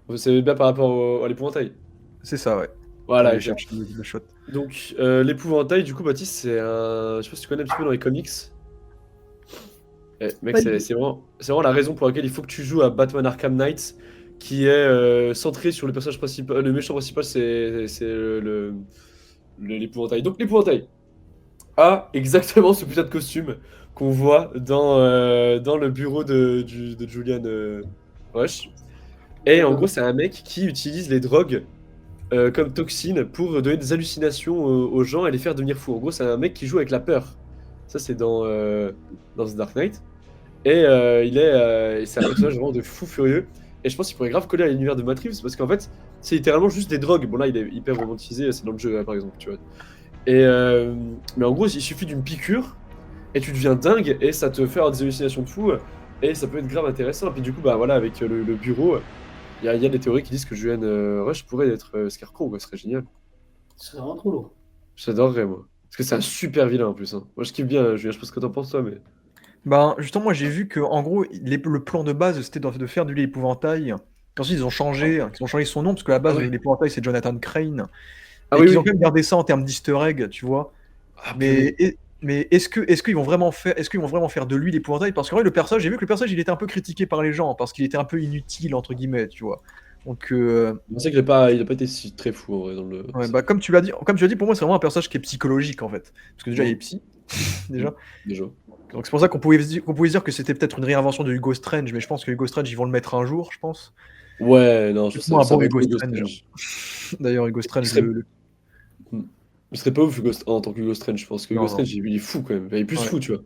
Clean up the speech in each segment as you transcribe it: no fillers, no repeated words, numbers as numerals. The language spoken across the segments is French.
Ouais, c'est bien par rapport à l'épouvantail. C'est ça, ouais. Voilà, J'allais exact. chercher le shot. Donc, l'épouvantail, du coup, Baptiste, c'est un. Je sais pas si tu connais un petit peu dans les comics. Mec, Pas du tout. c'est vraiment la raison pour laquelle il faut que tu joues à Batman Arkham Knight, qui est centré sur le personnage principal. Le méchant principal, c'est l'épouvantail. Donc, l'épouvantail a exactement ce putain de costume qu'on voit dans le bureau de Julian Rush. Et en gros, c'est un mec qui utilise les drogues comme toxine pour donner des hallucinations aux gens et les faire devenir fous. En gros, c'est un mec qui joue avec la peur. Ça, c'est dans The Dark Knight. Et c'est un personnage vraiment de fou furieux. Et je pense qu'il pourrait grave coller à l'univers de Matt Reeves parce qu'en fait, c'est littéralement juste des drogues. Bon, là, il est hyper romantisé, c'est dans le jeu, par exemple, tu vois. Mais en gros, il suffit d'une piqûre et tu deviens dingue et ça te fait avoir des hallucinations de fou. Et ça peut être grave intéressant. Et puis, du coup, bah voilà, avec le bureau, il y a des théories qui disent que Julian Rush pourrait être Scarecrow, quoi. Ce serait génial. C'est vraiment trop lourd. J'adorerais, moi. Parce que c'est un super vilain en plus, hein. Moi, je kiffe bien, Julien, je sais pas ce que t'en penses, toi, mais. Ben, justement, moi j'ai vu que en gros, le plan de base c'était de faire de l'épouvantail. Qu'ensuite ils ont changé son nom parce que à la Ah base ouais. l'épouvantail c'est Jonathan Crane Ah et oui, qu'ils ont oui. quand même gardé ça en termes d'easter egg, tu vois. Ah Mais, purée. mais est-ce qu'ils vont vraiment faire de lui l'épouvantail? Parce qu'en vrai, le personnage, j'ai vu que le personnage il était un peu critiqué par les gens parce qu'il était un peu inutile entre guillemets, tu vois. Donc Je sais qu'il a pas été si très fou en vrai dans le. ouais, bah, comme tu l'as dit, pour moi c'est vraiment un personnage qui est psychologique en fait. Parce que déjà il est Mm. psy Mm. déjà. Déjà. Donc c'est pour ça qu'on pouvait se dire que c'était peut-être une réinvention de Hugo Strange, mais je pense que Hugo Strange, ils vont le mettre un jour, je pense. Ouais, non, je pense que Moi, un ça bon va être Hugo Hugo Strange. Strange. D'ailleurs, Hugo Il Strange, serait, Mm. Il serait pas ouf en tant que Hugo Strange, je pense que Hugo Non, non. Strange, il est fou quand même. Il est plus Ouais. fou, tu vois.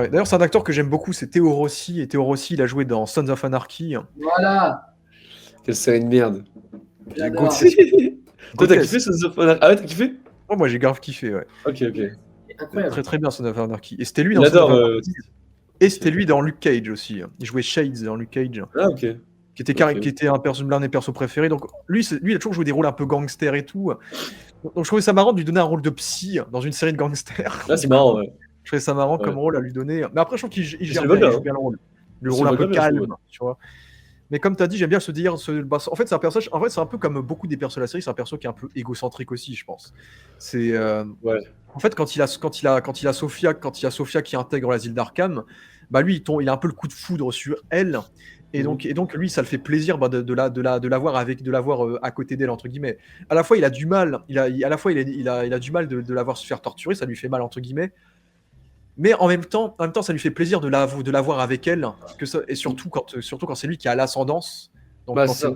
Ouais. D'ailleurs, c'est un acteur que j'aime beaucoup, c'est Theo Rossi. Et Theo Rossi, il a joué dans Sons of Anarchy. Voilà, Quelle série de merde. J'ai j'adore. Toi, t'as kiffé grotesque. Sons of Anarchy? Ah ouais, t'as kiffé? Moi, j'ai grave kiffé, ouais. Ok, ok. C'est Très incroyable. très bien Sons of Anarchy. Et c'était lui Il dans Sons of adore. Anarchy. Et Ok. c'était lui dans Luke Cage aussi. Il jouait Shades dans Luke Cage, Ah, ok. qui Ok. était l'un des persos préférés. Donc lui, il a toujours joué des rôles un peu gangster et tout. Donc je trouvais ça marrant de lui donner un rôle de psy dans une série de gangsters. Là, Du c'est coup, marrant, ouais. je trouvais ça marrant Ouais. comme rôle à lui donner. Mais après, je trouve qu'il Et c'est gère le va bien, il bien, joue hein. bien le rôle. Le Il se rôle un va peu grave bien, je trouve, ouais. calme, tu vois. Mais comme tu as dit, j'aime bien ce délire. En fait, c'est un personnage. En fait, c'est un peu comme beaucoup des persos de la série. C'est un perso qui est un peu égocentrique aussi, je pense. C'est Ouais. en fait quand il a Sophia qui intègre l'asile d'Arkham, bah lui il a un peu le coup de foudre sur elle. Mhm. Et donc lui, ça le fait plaisir bah, de l'avoir à côté d'elle entre guillemets. À la fois, il a du mal, à la fois il a du mal de l'avoir se faire torturer, ça lui fait mal entre guillemets. Mais en même temps, ça lui fait plaisir de l'avoir avec elle, et surtout quand c'est lui qui a l'ascendance. Donc Bah, c'est ça.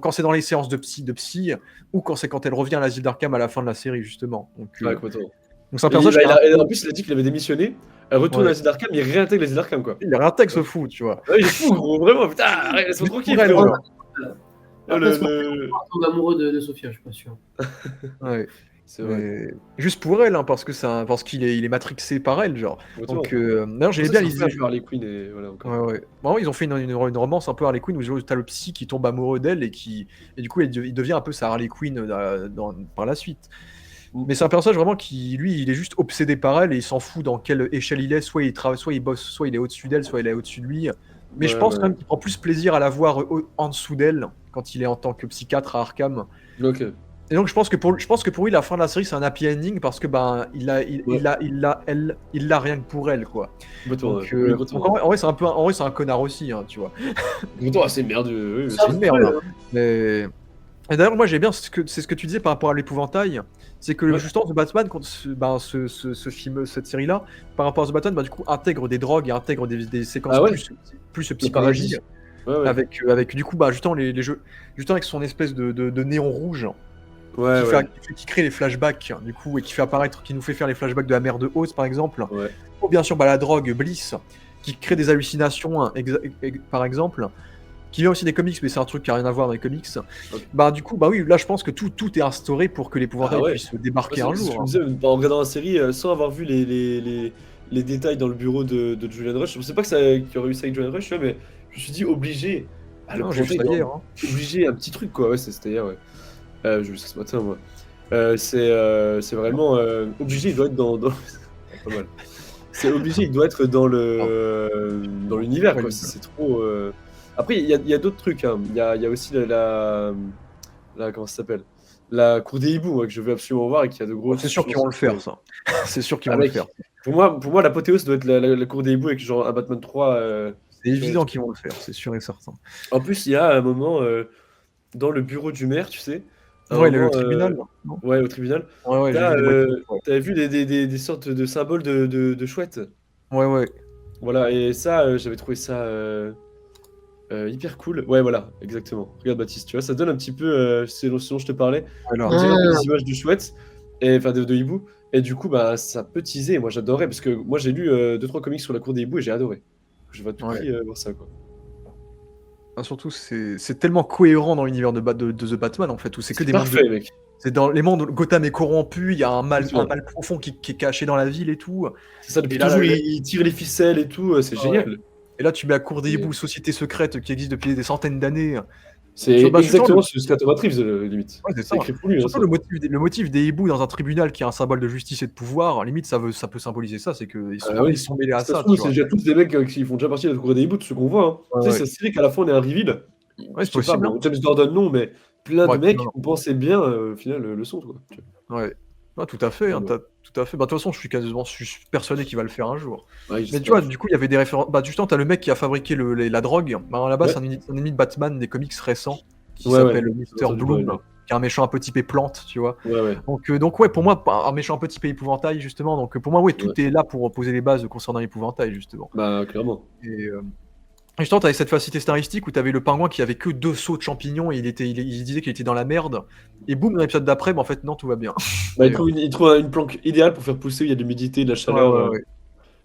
quand c'est dans les séances de psy, ou quand elle revient à l'asile d'Arkham à la fin de la série justement. Ouais, complètement. Donc c'est un Et personnage qui est un et en peu, plus, il a dit qu'il avait démissionné. Elle retourne à ouais, l'asile d'Arkham, il réintègre l'asile d'Arkham, quoi. il réintègre ce fou, tu vois. Ouais, il est fou, gros, vraiment. Putain, laisse-moi Juste tranquille, pour elle, frérot. genre. Oh, Après, ce moment, on tombe amoureux de Sophia, je suis pas sûr. Ouais. C'est vrai. Mais juste pour elle, hein, parce qu'il est matrixé par elle, genre. Donc, Complètement. d'ailleurs, C'est pour j'aimais ça bien qu'ils ont fait un l'idée. peu Harley Quinn et voilà, encore. Ouais, ouais. Bon, ils ont fait une romance un peu Harley Quinn où t'as le psy qui tombe amoureux d'elle et du coup, il devient un peu sa Harley Quinn par la suite. Mm. Mais c'est un personnage vraiment qui, lui, il est juste obsédé par elle et il s'en fout dans quelle échelle il est. Soit il travaille, soit il bosse, soit il est au-dessus d'elle, soit il est au-dessus de lui. Mais je Ouais, pense quand ouais. même qu'il prend plus plaisir à la voir en dessous d'elle quand il est en tant que psychiatre à Arkham. Ok. Et donc je pense que pour lui la fin de la série c'est un happy ending parce que ben Ouais. il l'a rien que pour elle quoi. Complètement, ouais. Donc, Oui, en vrai c'est en vrai c'est un connard aussi hein, tu vois. Complètement, c'est merdeux. Oui, bien C'est sûr. une merde. Hein. Mais et d'ailleurs moi j'ai bien c'est ce que tu disais par rapport à l'épouvantail, c'est que Ouais. justement The Batman quand ce film cette série là par rapport à The Batman bah, du coup intègre des drogues et intègre des séquences Ah ouais? plus Le paradis. psychologiques Ouais, ouais. avec du coup bah justement les jeux justement avec son espèce de néon rouge. Ouais, ouais. Qui crée les flashbacks, du coup, et qui nous fait faire les flashbacks de la mère de Oz, par exemple. Ouais. Ou bien sûr, bah, la drogue Bliss, qui crée des hallucinations, hein, par exemple. Qui vient aussi des comics, mais c'est un truc qui a rien à voir dans les comics. Ok. Bah, du coup, bah oui, là, je pense que tout est instauré pour que Ah l'épouvantail ouais. puisse débarquer C'est un ce que je jour. me Hein. disais en regardant la série sans avoir vu les détails dans le bureau de Julian Rush. Je pensais pas qu'il y aurait eu ça avec Julian Rush, tu vois, mais je me suis dit obligé. Ah, le Non, j'ai vu projet, ça hier. Hein. obligé, un petit truc quoi. Ouais, c'était hier, ouais. J'ai vu ça ce matin, moi. C'est vraiment obligé, il doit être pas mal. C'est obligé, il doit être dans Non. l'univers, Ouais, quoi. C'est trop. Après, il y a d'autres trucs. Hein. Il y a aussi comment ça s'appelle? La cour des hiboux, que je veux absolument voir et qui a de grosses C'est sûr qu'ils vont le faire, ça. C'est sûr qu'ils Ah, vont le mec, faire. pour moi l'apothéose doit être la cour des hiboux avec genre un Batman 3. C'est évident qu'ils vont le faire, c'est sûr et certain. En plus, il y a un moment dans le bureau du maire, tu sais. Un Ouais, moment, le tribunal, non? ouais, au tribunal. Ouais, j'ai vu les motifs, ouais. T'avais vu des sortes de symboles de chouettes. Ouais. Voilà, et ça, j'avais trouvé ça hyper cool. Ouais, voilà, exactement. Regarde, Baptiste, tu vois, ça donne un petit peu, c'est ce dont je te parlais. Alors, On dirait un peu des images de chouettes, enfin de hiboux. Et du coup, bah, ça peut teaser. Et moi, j'adorais, parce que moi, j'ai lu 2-3 comics sur la cour des hiboux et j'ai adoré. Je vais à tout prix voir ça, quoi. surtout, c'est tellement cohérent dans l'univers de The Batman, en fait, où c'est que C'est des mondes parfait, mec. C'est dans les mondes où Gotham est corrompu, il y a un mal Exactement. profond qui est caché dans la ville et tout. C'est ça, depuis Et là, toujours, il tire les ficelles et tout, c'est génial. Et là, tu mets à Cour des hiboux, société secrète qui existe depuis des centaines d'années. C'est Bah, exactement ce que Scott Reeves, limite. Ouais, c'est ça. C'est écrit pour lui. Surtout le motif des hiboux dans un tribunal qui est un symbole de justice et de pouvoir, limite, ça peut symboliser ça, c'est qu'ils Oui. sont mêlés à Ça se ça. trouve, Tu c'est vois. déjà tous des mecs qui font déjà partie de la cour des hiboux, de ceux qu'on voit. Hein. Ouais, Tu sais, ouais. ça serait qu'à la fin, on est un reveal. Ouais, c'est Je sais pas, possible. bon, James Gordon, non, mais plein de Ouais, mecs non. qu'on pensait bien, au final, le sont, quoi. Ouais. Ouais, tout à fait. Ouais. Tout à fait. Bah, de toute façon, je suis persuadé qu'il va le faire un jour. Ouais, Mais tu vois, du coup, il y avait des références. Bah, justement, t'as le mec qui a fabriqué la drogue. Bah, là-bas, Ouais. c'est un ennemi de Batman des comics récents qui Ouais, s'appelle ouais. Mr. Bloom, qui est un méchant un peu typé plante, tu vois. Ouais. Donc ouais, pour moi, un méchant un peu typé épouvantail, justement. Donc pour moi, ouais, tout est là pour poser les bases concernant l'épouvantail, justement. Bah, clairement. Et justement, t'avais cette facilité scénaristique où t'avais le pingouin qui avait que 2 sauts de champignons et il disait qu'il était dans la merde. Et boum, dans l'épisode d'après, bah, en fait, non, tout va bien. Bah, il trouve une planque idéale pour faire pousser où il y a de l'humidité, de la chaleur. Ouais.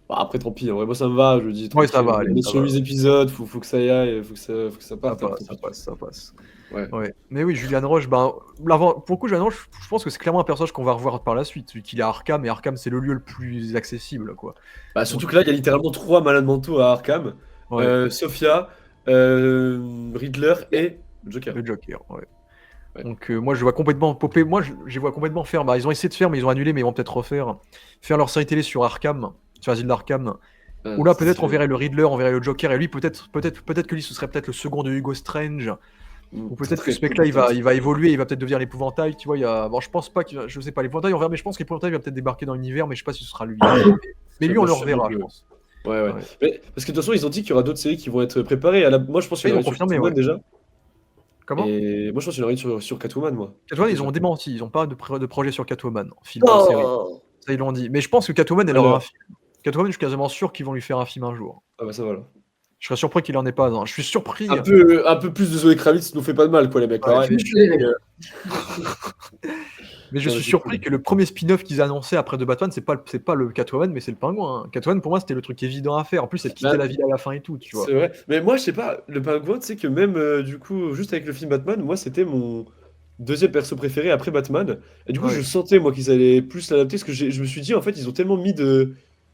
Bah, après, tant pis, en vrai, moi ça me va, je dis Ouais, ça tranquille. va, allez, On est ça sur va. 8 épisodes, faut que ça y aille, faut que ça parte. Ça passe. Ouais. Mais oui, Julian Roche, pour le coup, Julian Roche, je pense que c'est clairement un personnage qu'on va revoir par la suite, vu qu'il est à Arkham, et Arkham, c'est le lieu le plus accessible, quoi. Bah, surtout que là, il y a littéralement 3 malades mentaux à Arkham. Ouais. Sophia, Riddler et Joker. Le Joker, ouais. Ouais. Donc moi, je vois complètement popper. Moi, je vois complètement faire. Bah, ils ont essayé de faire, mais ils ont annulé, mais ils vont peut-être refaire. Faire leur série télé sur Arkham, sur l'asile d'Arkham. Ou là, peut-être on verrait le Riddler, on verrait le Joker, et lui, peut-être que lui, ce serait peut-être le second de Hugo Strange. Ou peut-être que ce mec-là, il va évoluer, il va peut-être devenir l'épouvantail, tu vois. Bon, je pense pas je sais pas, l'épouvantail, on verra, mais je pense que l'épouvantail va peut-être débarquer dans l'univers, mais je sais pas si ce sera lui. Mais lui, on le reverra, je pense. Ouais. Mais, parce que de toute façon, ils ont dit qu'il y aura d'autres séries qui vont être préparées. Moi, je pense qu'il y en aura une sur Catwoman déjà. Comment? Et moi, je pense qu'il y en aura une sur Catwoman, moi. Catwoman, ils ont démenti, ils ont pas de projet sur Catwoman, film ou série. Ça, ils l'ont dit. Mais je pense que Catwoman, elle aura un film. Catwoman, je suis quasiment sûr qu'ils vont lui faire un film un jour. Ah bah ça va là. Je serais surpris qu'il en ait pas un. Je suis surpris. Un peu plus de Zoé Kravitz nous fait pas de mal, quoi, les mecs. Ouais, Ouais. Mais je suis surpris que le premier spin-off qu'ils annonçaient après de Batman, c'est pas le Catwoman, mais c'est le Pingouin. Hein. Catwoman, pour moi, c'était le truc évident à faire. En plus, elle quittait la ville à la fin et tout, tu vois. C'est vrai. Mais moi, je sais pas, le Pingouin, tu sais que même, du coup, juste avec le film Batman, moi, c'était mon deuxième perso préféré après Batman. Et du coup, je sentais, moi, qu'ils allaient plus l'adapter, parce que je me suis dit, en fait, ils ont tellement mis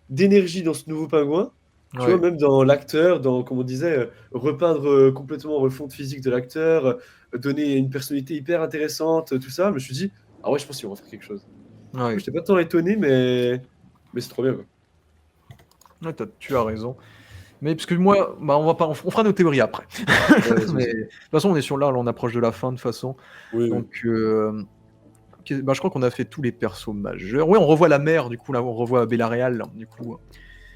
d'énergie dans ce nouveau Pingouin. Tu vois, même dans l'acteur, comme on disait, repeindre complètement refonte physique de l'acteur, donner une personnalité hyper intéressante, tout ça. Je me suis dit, ah ouais, je pense qu'ils vont faire quelque chose. Ouais. J'étais pas tant étonné, mais c'est trop bien, quoi. Ouais, tu as raison. Mais parce que moi, on fera nos théories après. Mais, de toute façon, on approche de la fin de toute façon. Oui, donc, je crois qu'on a fait tous les persos majeurs. Oui, on revoit la mère, du coup, là, on revoit Bella-Réal, du coup.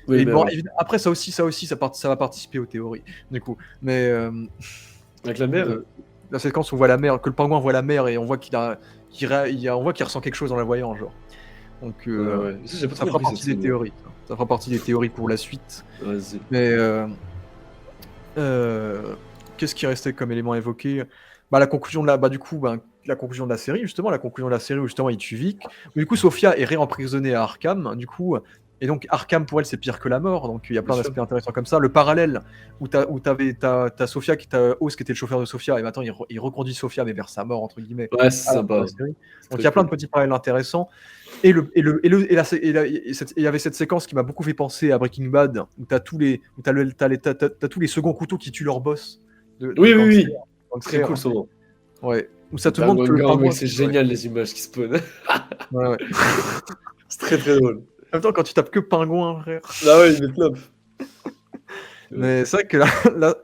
Oui, et bon, après, ça va participer aux théories, du coup. Mais avec la mère, la séquence où on voit la mère, que le pingouin voit la mère et on voit qu'il ressent quelque chose en la voyant, genre. Donc, ça fera partie des théories. Ça fera partie des théories pour la suite. Vas-y. Mais qu'est-ce qui restait comme élément évoqué? La conclusion de la conclusion de la série, justement, où justement il tue Vic. Du coup, Sophia est réemprisonnée à Arkham, du coup. Et donc Arkham pour elle c'est pire que la mort, donc il y a plein d'aspects intéressants comme ça. Le parallèle où t'as Sophia Oz qui était le chauffeur de Sophia et maintenant il reconduit Sophia mais vers sa mort entre guillemets. Ouais, c'est sympa. Donc il y a plein de petits parallèles intéressants. Et il y avait cette séquence qui m'a beaucoup fait penser à Breaking Bad où t'as tous les seconds couteaux qui tuent leur boss. Oui. Très cool son nom. Ouais. Où ça te montre que le pingouin. C'est génial les images qui spawnent. Ouais. C'est très très drôle. En même temps, quand tu tapes que pingouin, frère. Ah ouais, il est top. Mais c'est vrai que là,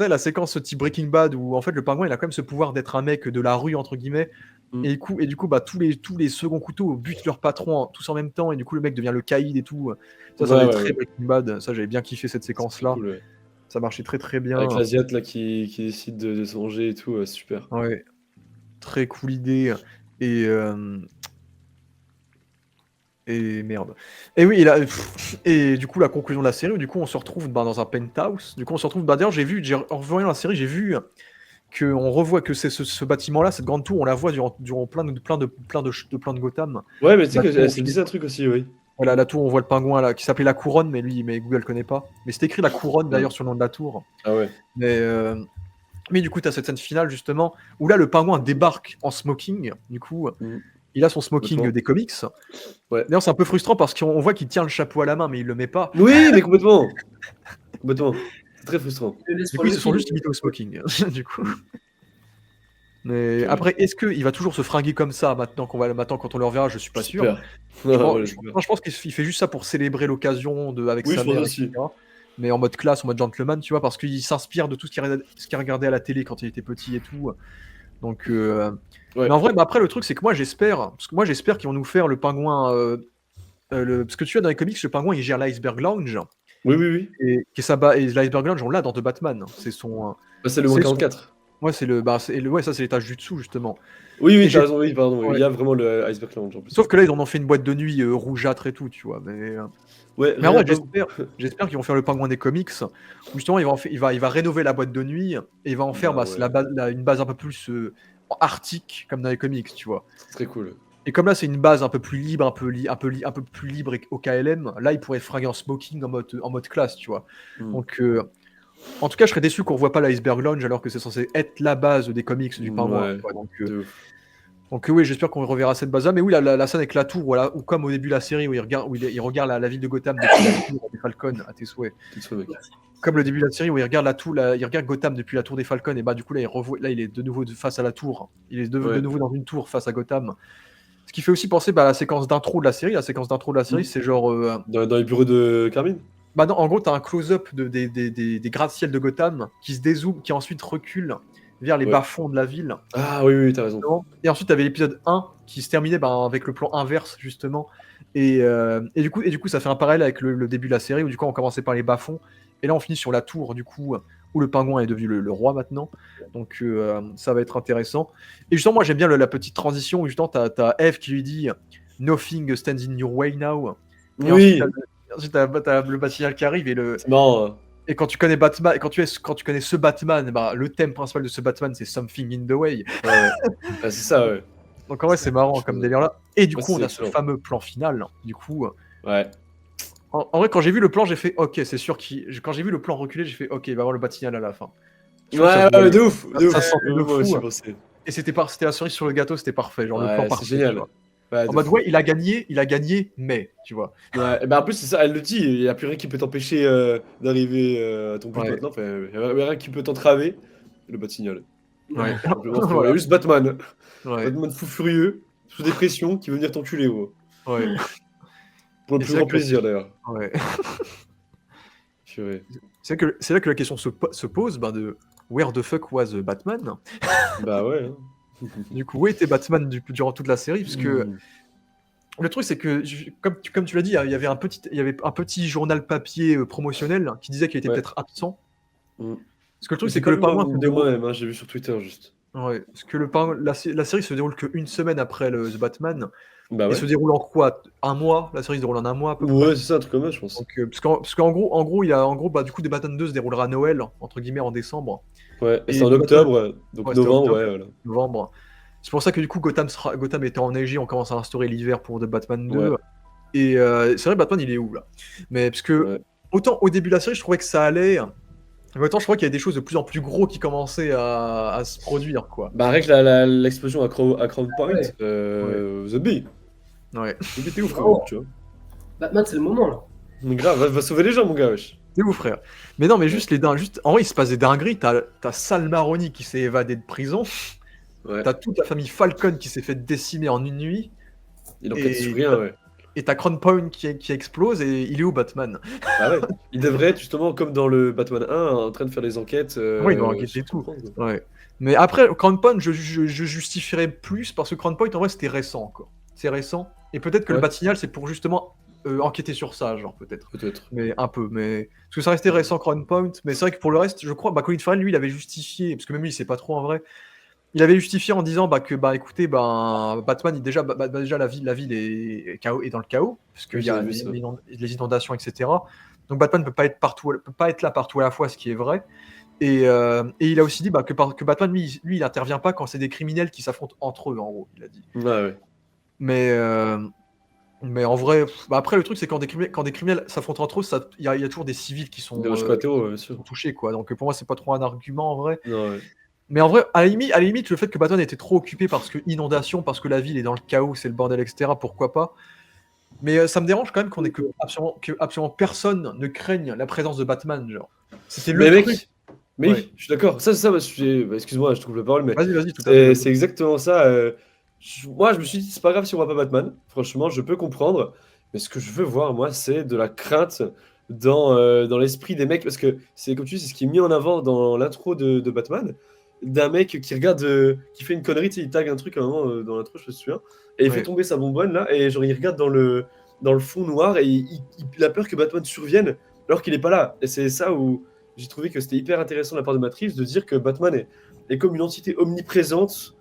sais, la séquence type Breaking Bad où en fait le pingouin il a quand même ce pouvoir d'être un mec de la rue entre guillemets Mm. et du coup bah tous les seconds couteaux butent leur patron tous en même temps et du coup le mec devient le caïd et tout. Ça Ouais, avait ouais, très ouais. Breaking Bad, ça j'avais bien kiffé cette C'est séquence très là, cool, ouais. ça marchait très très bien. Avec l'Asiate là qui décide de se venger et tout, super. Ouais, très cool idée et et merde. Et oui, et du coup la conclusion de la série, du coup on se retrouve bah, dans un penthouse. Du coup on se retrouve bah, d'ailleurs en revoyant la série, j'ai vu qu'on revoit que c'est ce bâtiment-là, cette grande tour, on la voit durant plein de Gotham. Ouais, mais tu sais La tour, que c'est dit un truc aussi, oui. voilà, la tour, on voit le pingouin là, qui s'appelait la couronne, mais Google connaît pas. Mais c'est écrit la couronne Mm. d'ailleurs sur le nom de la tour. Ah ouais. Mais du coup, tu as cette scène finale justement où là le pingouin débarque en smoking. Du coup, Mm. il a son smoking Complètement. des comics. Ouais. D'ailleurs, c'est un peu frustrant parce qu'on voit qu'il tient le chapeau à la main, mais il le met pas. Oui, mais complètement. Complètement. C'est très frustrant. Du coup, ils se sont juste limités au smoking. Du coup. Mais Ok. après, est-ce qu'il va toujours se fringuer comme ça maintenant quand on le reverra? Je suis pas sûr. Super. Je Ouais, pense, ouais, je super. pense- je pense qu'il fait juste ça pour célébrer l'occasion avec Oui, sa je pense mère, aussi. etc. Mais en mode classe, en mode gentleman, tu vois, parce qu'il s'inspire de tout ce qu'il regardait à la télé quand il était petit et tout. Donc, Ouais. mais en vrai, bah après, le truc, c'est que moi, j'espère qu'ils vont nous faire le pingouin. Parce que tu vois, dans les comics, le pingouin, il gère l'Iceberg Lounge. Oui, oui, oui. Et l'Iceberg Lounge, on l'a dans The Batman. C'est son. Bah, c'est le moins C'est son. 44. Ouais, ça, c'est l'étage du dessous, justement. Oui, Et oui, t'as j'ai. raison, oui, pardon. Oui. Ouais. Il y a vraiment le Iceberg Lounge en plus. Sauf que là, ils en ont fait une boîte de nuit rougeâtre et tout, tu vois. Ouais, Mais en rien. vrai, j'espère qu'ils vont faire le pingouin des comics, où justement il va rénover la boîte de nuit et il va en faire Bah c'est ouais. une base un peu plus arctique comme dans les comics, tu vois. C'est très cool. Et comme là c'est une base un peu plus libre, un peu plus libre au KLM, là il pourrait fringuer en smoking en mode classe, tu vois. Mm. Donc en tout cas, je serais déçu qu'on voit pas l'Iceberg Lounge alors que c'est censé être la base des comics du pingouin. Ouais. Tu vois. De ouf. Donc oui, j'espère qu'on reverra cette base-là. Mais oui, la scène avec la tour, voilà, ou comme au début de la série où il regarde la ville de Gotham depuis la tour des Falcons, à tes souhaits. Tout ça, mec. Comme le début de la série où il regarde il regarde Gotham depuis la tour des Falcons, et bah du coup là il est de nouveau face à la tour. Il est de Ouais. nouveau dans une tour face à Gotham. Ce qui fait aussi penser à la séquence d'intro de la série. La séquence d'intro de la série, Mm. c'est genre. Dans les bureaux de Carmine. Bah non, en gros, t'as un close-up des gratte-ciel de Gotham qui se dézoome, qui ensuite recule vers les Ouais. bas-fonds de la ville. Ah oui, oui, t'as raison. Et ensuite, t'avais l'épisode 1 qui se terminait avec le plan inverse, justement. Et du coup, ça fait un parallèle avec le début de la série où du coup, on commençait par les bas-fonds. Et là, on finit sur la tour, du coup, où le pingouin est devenu le roi maintenant. Donc, ça va être intéressant. Et justement, moi, j'aime bien la petite transition où justement, t'as Eve qui lui dit Nothing stands in your way now. Et Oui, ensuite, t'as le bâtiment qui arrive c'est marrant. et quand tu connais Batman, quand tu connais ce Batman, bah, le thème principal de ce Batman, c'est Something in the Way. Ouais, ouais. Ah, c'est ça, ouais. Donc en vrai, c'est marrant comme délire là. Et du Ouais, coup, on c'est a ce excellent. fameux plan final. Du coup, Ouais. en vrai, quand j'ai vu le plan, j'ai fait OK, c'est sûr quand j'ai vu le plan reculer, j'ai fait OK, il va y avoir le Batignolles à la fin. Je trouve que ça se Ouais, voyait. de ouf, de Ça ouf. se sentait de Moi aussi, fou. pensé. Et c'était la cerise sur le gâteau, c'était parfait. Genre le plan Ouais, c'est parfait. génial. Tu vois. Ouais, En de mode, fou. ouais, il a gagné, mais, tu vois. Ouais, et ben en plus, c'est ça, elle le dit, il n'y a plus rien qui peut t'empêcher d'arriver à ton but Ouais. maintenant. Enfin, il n'y a rien qui peut t'entraver. Le Batignolles. Ouais. Simplement, frérot. Il y Voilà. a juste Batman. Ouais. Batman fou furieux, sous dépression, qui veut venir t'enculer, gros. Ouais. Pour le Et plus c'est grand là que- plaisir, d'ailleurs. Ouais. Purée. C'est là que la question se pose, ben, de where the fuck was Batman? Bah ouais. Hein. Du coup, où était Batman durant toute la série? Parce que Mm. le truc, c'est que, comme tu l'as dit, il y avait un petit journal papier promotionnel qui disait qu'il était Ouais. peut-être absent. Mm. Parce que le truc, C'est c'est que le pingouin se de déroule. moi-même, hein, j'ai vu sur Twitter juste. Ouais, parce que la série se déroule qu'une semaine après The Batman. Bah Et ouais. se déroule en quoi? Un mois? La série se déroule en un mois à peu près. Ouais, c'est ça, un truc comme ça, je pense. Donc, parce qu'en gros, bah, du coup, The Batman 2 se déroulera à Noël, entre guillemets, en décembre. Ouais, et Et c'est en The Batman- octobre, donc Ouais, c'était novembre, octobre. ouais, voilà. Novembre. C'est pour ça que du coup Gotham était enneigé, on commence à instaurer l'hiver pour The Batman 2. Ouais. Et c'est vrai, Batman il est où là? Mais parce que Ouais. autant au début de la série je trouvais que ça allait, mais autant je crois qu'il y a des choses de plus en plus gros qui commençaient à se produire quoi. Bah, avec l'explosion à Crown Point, Ouais. Zombie. Ouais. Zombie, t'es ouf, frérot, tu vois. Batman, c'est le moment là. Mais grave, va sauver les gens, mon gars, wesh. C'est où frère? Mais non mais juste en vrai il se passe des dingueries, t'as Sal Maroni qui s'est évadé de prison, Ouais. t'as toute la famille Falcon qui s'est fait décimer en une nuit. Il enquête Et- sur rien, ouais. et t'as Crown Point qui explose et il est où Batman? Bah ouais. Il devrait être justement comme dans le Batman 1 en train de faire les enquêtes. Ouais, il doit enquêter sur tout. comprendre, quoi. Ouais. Mais après, Crown Point, je justifierais plus parce que Crown Point, en vrai, c'était récent encore. C'est récent. Et peut-être que le Ouais. Bat-Signal, c'est pour justement enquêter sur ça, genre, peut-être. Peut-être. Mais un peu. Mais... Parce que ça restait récent, Crown Point. Mais c'est vrai que pour le reste, je crois, Colin Farrell, lui, il avait justifié, parce que même lui, il sait pas trop en vrai. Il avait justifié en disant que, écoutez, Batman, déjà la ville est dans le chaos, parce qu'il Oui, y a j'avais vu ça. les inondations, etc. Donc Batman peut pas être là partout à la fois, ce qui est vrai. Et il a aussi dit que Batman, lui, il intervient pas quand c'est des criminels qui s'affrontent entre eux, en gros, il a dit. Ouais, ouais. Mais en vrai, après, le truc, c'est quand des criminels s'affrontent entre eux, il y a toujours des civils qui sont, Des matchs collatéraux, bien sûr. touchés, quoi. Donc pour moi, c'est pas trop un argument, en vrai. Non, ouais. Mais en vrai, à la limite, le fait que Batman était trop occupé parce que inondation, parce que la ville est dans le chaos, c'est le bordel, etc., pourquoi pas. Mais ça me dérange quand même que absolument personne ne craigne la présence de Batman, genre. C'était le Mais truc. mec, mais Ouais. oui, je suis d'accord. Ça, excuse-moi, je trouve la parole, mais Vas-y, tout à fait. c'est exactement ça. Moi, je me suis dit, c'est pas grave si on voit pas Batman. Franchement, je peux comprendre. Mais ce que je veux voir, moi, c'est de la crainte dans l'esprit des mecs. Parce que c'est comme tu dis, c'est ce qui est mis en avant dans l'intro de Batman. D'un mec qui regarde, qui fait une connerie, tu sais, il tag un truc à un moment dans l'intro, je me souviens. Et il fait Ouais. tomber sa bonbonne là. Et genre, il regarde dans le fond noir et il a peur que Batman survienne alors qu'il est pas là. Et c'est ça où j'ai trouvé que c'était hyper intéressant de la part de Matrix de dire que Batman est comme une entité omniprésente,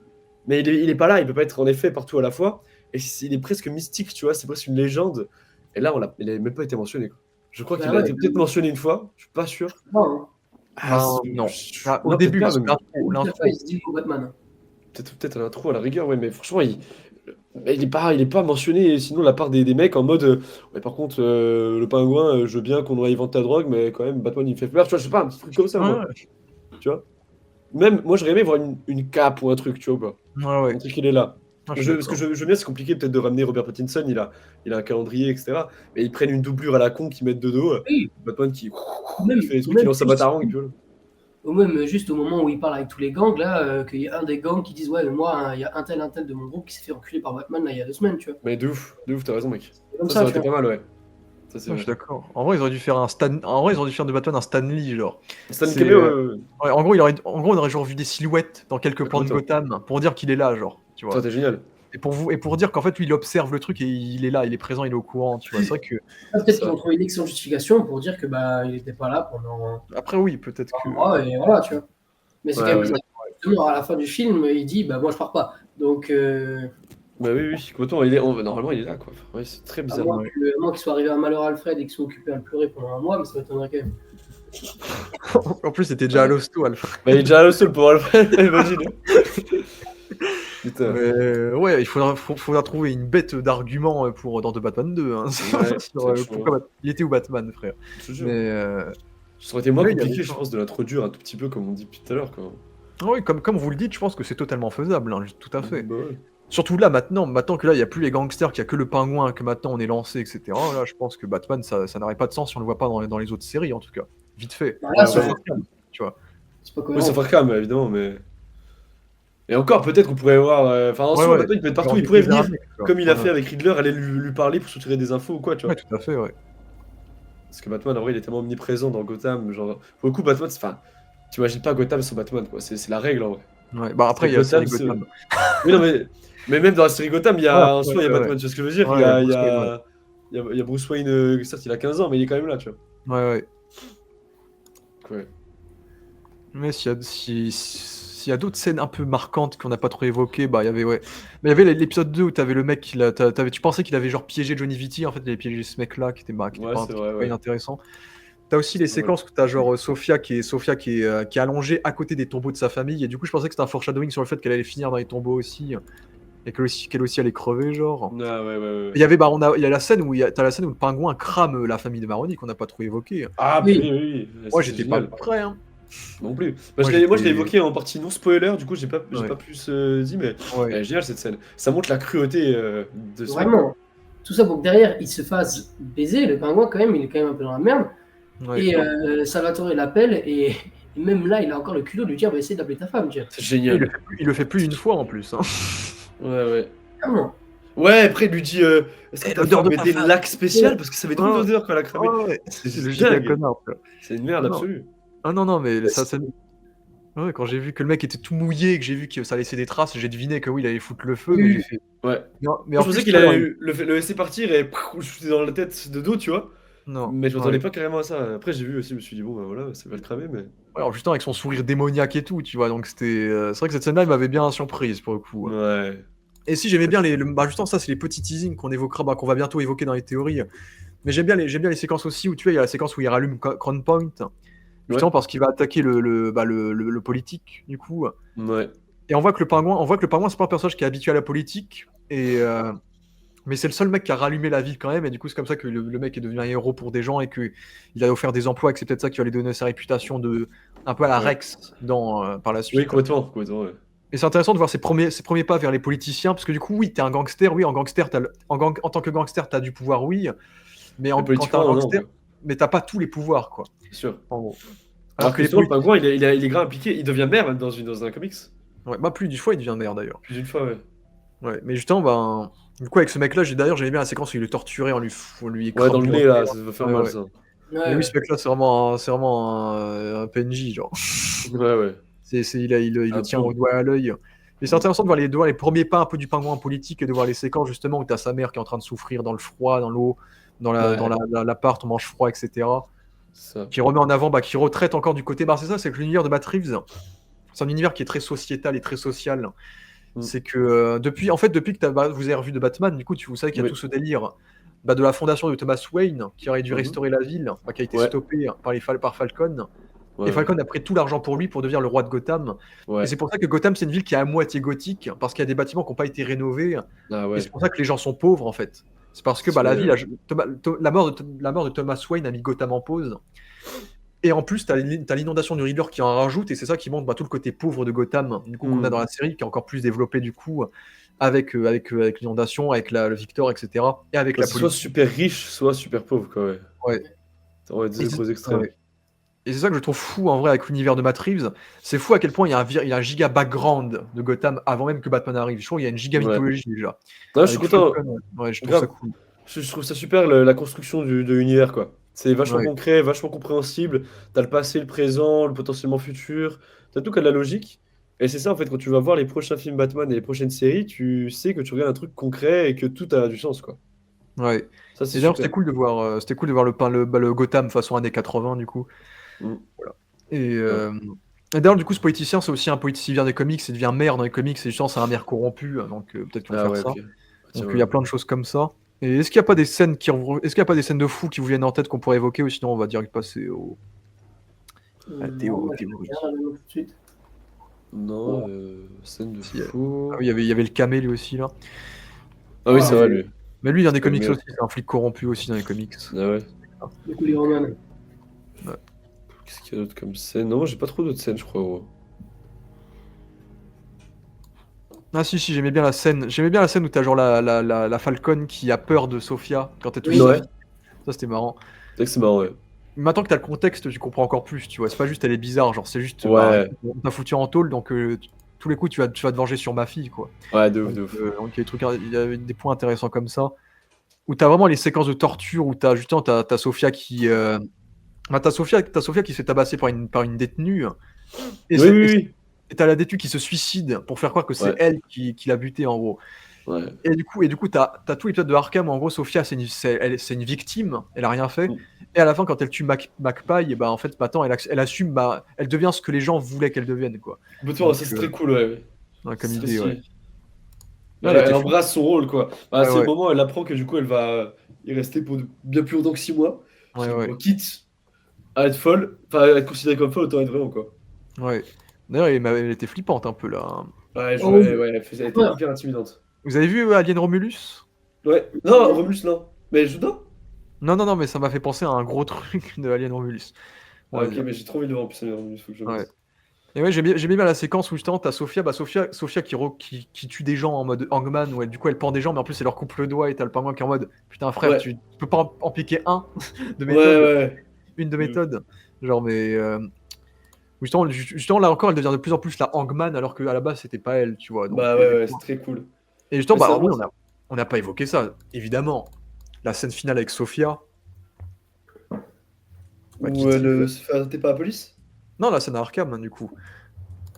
mais il est pas là, il peut pas être en effet partout à la fois. Et il est presque mystique, tu vois, c'est presque une légende. Et là, il a même pas été mentionné, quoi. Je crois qu'il a été peut-être mentionné une fois, je suis pas sûr. Non, Non. Au non, début, peut-être pas, parce même. que l'intro, il se dit pour Batman. Peut-être à l'intro, à la rigueur, ouais, mais franchement, il est pas mentionné, sinon, la part des mecs en mode ouais, par contre, le pingouin, je veux bien qu'on aille vendre ta drogue, mais quand même, Batman, il me fait peur, tu vois, je sais pas, un petit truc comme ça, moi, tu vois. Même, moi, j'aurais aimé voir une cape ou un truc, tu vois, ou pas. Ouais. Montrer qu'il est là. Ah, je suis Parce que d'accord. je veux bien, c'est compliqué peut-être de ramener Robert Pattinson, il a un calendrier, etc. Mais ils prennent une doublure à la con qu'ils mettent de dos, Oui, Batman qui même, fait des trucs, même qui lance sa juste, batarang, et puis voilà. ou même juste au moment où il parle avec tous les gangs, là, qu'il y a un des gangs qui disent ouais, mais moi, hein, il y a un tel de mon groupe qui s'est fait enculer par Batman là, il y a 2 semaines, tu vois. Mais de ouf, t'as raison, mec. C'est comme Ça ça, aurait tu été vois. pas mal, ouais. Ça, c'est Je vrai. suis d'accord. En vrai, ils auraient dû faire de Batman un Stan Lee, genre. Stan C'est, Caméo, ouais. Ouais, en gros, on aurait genre vu des silhouettes dans quelques plans de Gotham pour dire qu'il est là, genre. Tu Ça vois. aurait été génial. Et pour dire qu'en fait, lui, il observe le truc et il est là, il est présent, il est au courant, tu vois. C'est vrai que. Peut-être qu'ils vont trouver une excellente justification pour dire que il n'était pas là pendant Après, oui, peut-être que. un mois, et voilà, tu vois. Mais c'est Ouais, quand même ouais. bizarre. Justement, à la fin du film, il dit moi je pars pas. Donc, Bah oui, complètement, normalement, il est là, quoi. Ouais, c'est très à bizarre. moins qu'il soit arrivé un malheur Alfred et qu'il soit occupé à le pleurer pendant un mois, mais ça m'étonnerait quand même. En plus, c'était déjà à l'hosto, Alpha. Bah, il est déjà là au sol pour Alfred, imagine. Putain. Mais ouais, il faudra trouver une bête d'argument dans The Batman 2. Hein, Ouais, sur, c'est pourquoi il était où Batman, frère. Je te jure. Mais Ça aurait été moins là, il y compliqué, avait je pas. pense, de l'introduire un tout petit peu, comme on dit depuis tout à l'heure, quoi. Oui, comme vous le dites, je pense que c'est totalement faisable, hein, tout à fait. Bah ouais. Surtout là, maintenant que là, il n'y a plus les gangsters, qu'il n'y a que le pingouin, que maintenant on est lancé, etc. Là, je pense que Batman, ça n'aurait pas de sens si on le voit pas dans les autres séries, en tout cas. Vite fait. Bah, là, Ouais, sauf ouais. que Tu vois. c'est pas Oui, cohérent. ça fera calme, évidemment, mais. Et encore, peut-être qu'on pourrait voir. Enfin, en Ouais, soi, ouais. Batman, il peut être partout, Genre il des pourrait petits venir, arnaques, tu vois. comme il a Ouais, fait avec Riddler, aller lui parler pour soutirer des infos ou quoi, tu vois. ouais, tout à fait, ouais. Parce que Batman, en vrai, il est tellement omniprésent dans Gotham. Genre, pour le coup, Batman, enfin, t'imagines pas Gotham sans Batman, quoi. C'est la règle, en vrai. Ouais. Bah après, il y a la série Gotham. Oui, non, mais même dans la série Gotham, en soi, il y a ouais. Batman, tu vois ce que je veux dire? Ouais, Il y Bruce Wayne, a, il y a Bruce Wayne, certes, il a 15 ans, mais il est quand même là, tu vois. Ouais. Ouais. Mais s'il y a d'autres scènes un peu marquantes qu'on n'a pas trop évoquées, il y avait, ouais. Mais il y avait l'épisode 2 où t'avais le mec, tu pensais qu'il avait genre piégé Johnny Vitti, en fait, il avait piégé ce mec-là qui était Ouais, c'est vrai, pas ouais. inintéressant. T'as aussi les C'est vrai. séquences où t'as genre Sophia qui est allongée à côté des tombeaux de sa famille, et du coup, je pensais que c'était un foreshadowing sur le fait qu'elle allait finir dans les tombeaux aussi, et qu'elle aussi allait crever, genre. Ah, ouais. Il y avait, il y a la scène où t'as la scène où le pingouin crame la famille de Maroni qu'on n'a pas trop évoqué. Ah, Oui. oui. Moi, C'était j'étais pas génial. prêt, hein. Non plus. Moi, Moi, je l'ai j'étais- évoqué en partie non spoiler, du coup, j'ai pas Ouais. plus dit, mais Ouais. elle est géniale cette scène. Ça montre la cruauté de ce mec. Vraiment. Tout ça pour que derrière, il se fasse baiser. Le pingouin, quand même, il est quand même un peu dans la merde. Ouais. Et Salvatore l'appelle, et même là, il a encore le culot de lui dire va essayer d'appeler ta femme, tu vois. C'est génial. Il le fait plus une fois en plus. Hein. Ouais. Clairement. Ouais, après, il lui dit est-ce que Eh, t'as l'odeur de fait ma des femme. lacs spécial parce que ça avait trop Ouais. d'odeur quand elle a cramé. Ouais, C'est c'est le juste giga dingue. connard, quoi. C'est une merde Ah non. absolue. Ah non, mais ça, C'est- ouais, quand j'ai vu que le mec était tout mouillé et que j'ai vu que ça laissait des traces, j'ai deviné que oui, il allait foutre le feu, mais j'ai Oui. fait. Ouais. Non, mais Moi, en je pensais plus, qu'il tout à l'heure, allait le laisser partir et le shooter dans la tête de dos, tu vois. non, Mais je m'attendais ouais. pas carrément à ça. Après, j'ai vu aussi, je me suis dit, bon, bah voilà, ça va le cramer, mais. Ouais, alors justement avec son sourire démoniaque et tout, tu vois? Donc c'était, c'est vrai que cette scène-là, elle m'avait bien surprise pour le coup. Ouais. Et si j'aimais bien bah, justement ça, c'est les petits teasings qu'on évoquera, bah, qu'on va bientôt évoquer dans les théories. Mais j'aime bien les séquences aussi où tu vois, il y a la séquence où il rallume Crown Point, Ouais. justement parce qu'il va attaquer le politique du coup. Ouais. Et on voit que le pingouin, c'est pas un personnage qui est habitué à la politique mais c'est le seul mec qui a rallumé la ville quand même et du coup, c'est comme ça que le mec est devenu un héros pour des gens et qu'il a offert des emplois et que c'est peut-être ça qui va lui donner sa réputation de un peu à la Ouais. Rex par la Oui, suite. complètement, complètement, ouais. Et c'est intéressant de voir ses premiers pas vers les politiciens parce que du coup, oui, t'es un gangster, oui, en tant que gangster, t'as du pouvoir, oui, mais Mais quand t'es un politiquement, non, gangster, quoi. mais t'as pas tous les pouvoirs, quoi, C'est sûr. en gros. Alors Alors que que les justement, le politiciens, pingouin, il est grave impliqué. Il devient maire même dans un comics. ouais, bah, plus d'une fois, il devient maire d'ailleurs. Plus d'une fois, ouais. Ouais, mais justement, ben, du coup, avec ce mec-là, j'aimais bien la séquence où il le torturait en lui Ouais, dans le écrabulant nez, le nez, là, là. ça va faire Ouais, mal, ouais. ça. Mais oui, Ouais. ce mec-là, c'est vraiment un PNJ, genre. Ouais, ouais. Il le Un tient au pro. doigt à l'œil. Mais c'est Mm. intéressant de voir les premiers pas un peu du pingouin politique et de voir les séquences justement où tu as sa mère qui est en train de souffrir dans le froid, dans l'eau, dans Ouais, l'appart, on mange froid, etc. ça. Qui remet en avant, bah, qui retraite encore du côté. Bah, c'est ça, c'est que l'univers de Matt Reeves, c'est un univers qui est très sociétal et très social. Mm. C'est que depuis que vous avez revu de Batman, du coup, vous savez qu'il y a Oui. tout ce délire bah, de la fondation de Thomas Wayne qui aurait dû Mhm. restaurer la ville, bah, qui a été Ouais, stoppé par Falcon. ouais, Et ouais. Falcon a pris tout l'argent pour lui pour devenir le roi de Gotham. Et Ouais. c'est pour ça que Gotham, c'est une ville qui est à moitié gothique, parce qu'il y a des bâtiments qui n'ont pas été rénovés. Ah Et ouais. c'est pour ça que les gens sont pauvres, en fait. C'est parce que bah, la Stylé, ville, ouais. la mort de Thomas Wayne a mis Gotham en pause. Et en plus, tu as l'inondation du Riddler qui en rajoute, et c'est ça qui montre bah, tout le côté pauvre de Gotham, du coup, qu'on a dans Mm. la série, qui est encore plus développé, du coup, avec l'inondation, avec le Victor, etc. Et avec Bah, la c'est soit politique. super riche, soit super pauvre, quoi, ouais. Ouais. Ça aurait Et deux c'est gros extrêmes. ouais. Et c'est ça que je trouve fou en vrai avec l'univers de Matt Reeves. C'est fou à quel point il y a un giga background de Gotham avant même que Batman arrive. Je trouve qu'il y a une giga Ouais. mythologie déjà. Non, je suis Avec content. Falcon, ouais, je trouve ça Grave. cool. Je trouve ça super, la construction de l'univers, quoi. C'est vachement Ouais, concret, vachement compréhensible. T'as le passé, le présent, le potentiellement futur. T'as tout qui a de la logique. Et c'est ça, en fait, quand tu vas voir les prochains films Batman et les prochaines séries, tu sais que tu regardes un truc concret et que tout a du sens, quoi. ouais. Ça, c'est Et d'ailleurs, super. c'était cool de voir le Gotham façon années 80 du coup. Mm. Voilà. Et, Ouais. euh, et d'ailleurs, du coup, ce politicien, c'est aussi un politicien qui vient des comics, il devient maire dans les comics, et justement, c'est un maire corrompu, donc peut-être qu'ils vont Ah faire ouais, ça. ok. Tiens, Donc il y ouais. a plein de choses comme ça. Et est-ce qu'il n'y a pas des scènes est-ce qu'il y a pas des scènes de fou qui vous viennent en tête qu'on pourrait évoquer, ou sinon on va direct passer à la Non, moi, je théorie. regarde tout de suite. Non, scène de Si, fou. ah oui, il y avait le camé lui aussi là. Ah oui, c'est Ah, vrai, Mais, lui. mais lui, dans C'est des pas le comics meilleur. aussi, c'est un flic corrompu aussi dans les comics. Ah ouais. du coup, les Roman. Ouais. Qu'est-ce qu'il y a d'autre comme scène? Non, j'ai pas trop d'autres scènes, je crois, gros. Ah si, j'aimais bien la scène. J'aimais bien la scène où t'as genre la Falcon qui a peur de Sophia quand elle touche Oui. sa Ouais. fille. Ça c'était marrant. C'est vrai que c'est marrant, ouais. Maintenant que t'as le contexte, tu comprends encore plus, tu vois. C'est pas juste elle est bizarre, genre c'est juste bah Ouais. on t'a foutu en tôle donc tous les coups tu vas te venger sur ma fille quoi. Ouais, de ouf, Donc de ouf. il y a des trucs, il y avait des points intéressants comme ça. Où t'as vraiment les séquences de torture où t'as justement t'as Sophia qui bah, t'as Sophia qui se fait tabasser par une détenue et Oui, c'est oui, et c'est oui. et tu la détenue qui se suicide pour faire croire que c'est Ouais, elle qui l'a buté en gros. ouais. Et du coup, t'as tous les épisodes de Arkham où en gros Sophia c'est une victime, elle a rien fait. Mm. Et à la fin quand elle tue McPie, bah en fait maintenant elle assume, bah elle devient ce que les gens voulaient qu'elle devienne quoi. Complètement, Donc ça c'est très cool, ouais. ouais, comme C'est très idée, ouais. stylé. Ouais, Elle, elle elle était flippante. embrasse son rôle, quoi. Bah, Ouais, c'est le ouais. moment où elle apprend que du coup elle va y rester pour bien plus longtemps que 6 mois. Ouais, Bon, ouais. quitte à être folle, enfin à être considérée comme folle, autant être vraiment, quoi. Ouais. D'ailleurs, elle était flippante un peu là, hein. Ouais, Oh, ouais, elle était ouais. hyper intimidante. Vous avez vu Alien Romulus? Ouais, non, Romulus, non. Mais je non. Non, mais ça m'a fait penser à un gros truc de Alien Romulus, on Ah, va ok, dire. mais j'ai trop envie de le voir en plus, Romulus, faut que je le Ouais. mette. Et ouais, j'aimais bien la séquence où justement t'as Sophia qui tue des gens en mode Hangman, où du coup elle pend des gens, mais en plus elle leur coupe le doigt et t'as le pingouin qui est en mode putain frère, Ouais, tu peux pas en piquer un de ouais, méthode, ouais. une de De ouf. méthode. Genre, mais justement là encore elle devient de plus en plus la Hangman alors qu'à la base c'était pas elle, tu vois. Donc, Bah ouais, ouais, c'est très cool. et justement, Mais bah ça, alors, moi, oui, On n'a pas évoqué ça, évidemment. La scène finale avec Sophia. Bah, qui Ou dit- le se faire arrêter par la police. Non, la scène à Arkham, hein, du coup.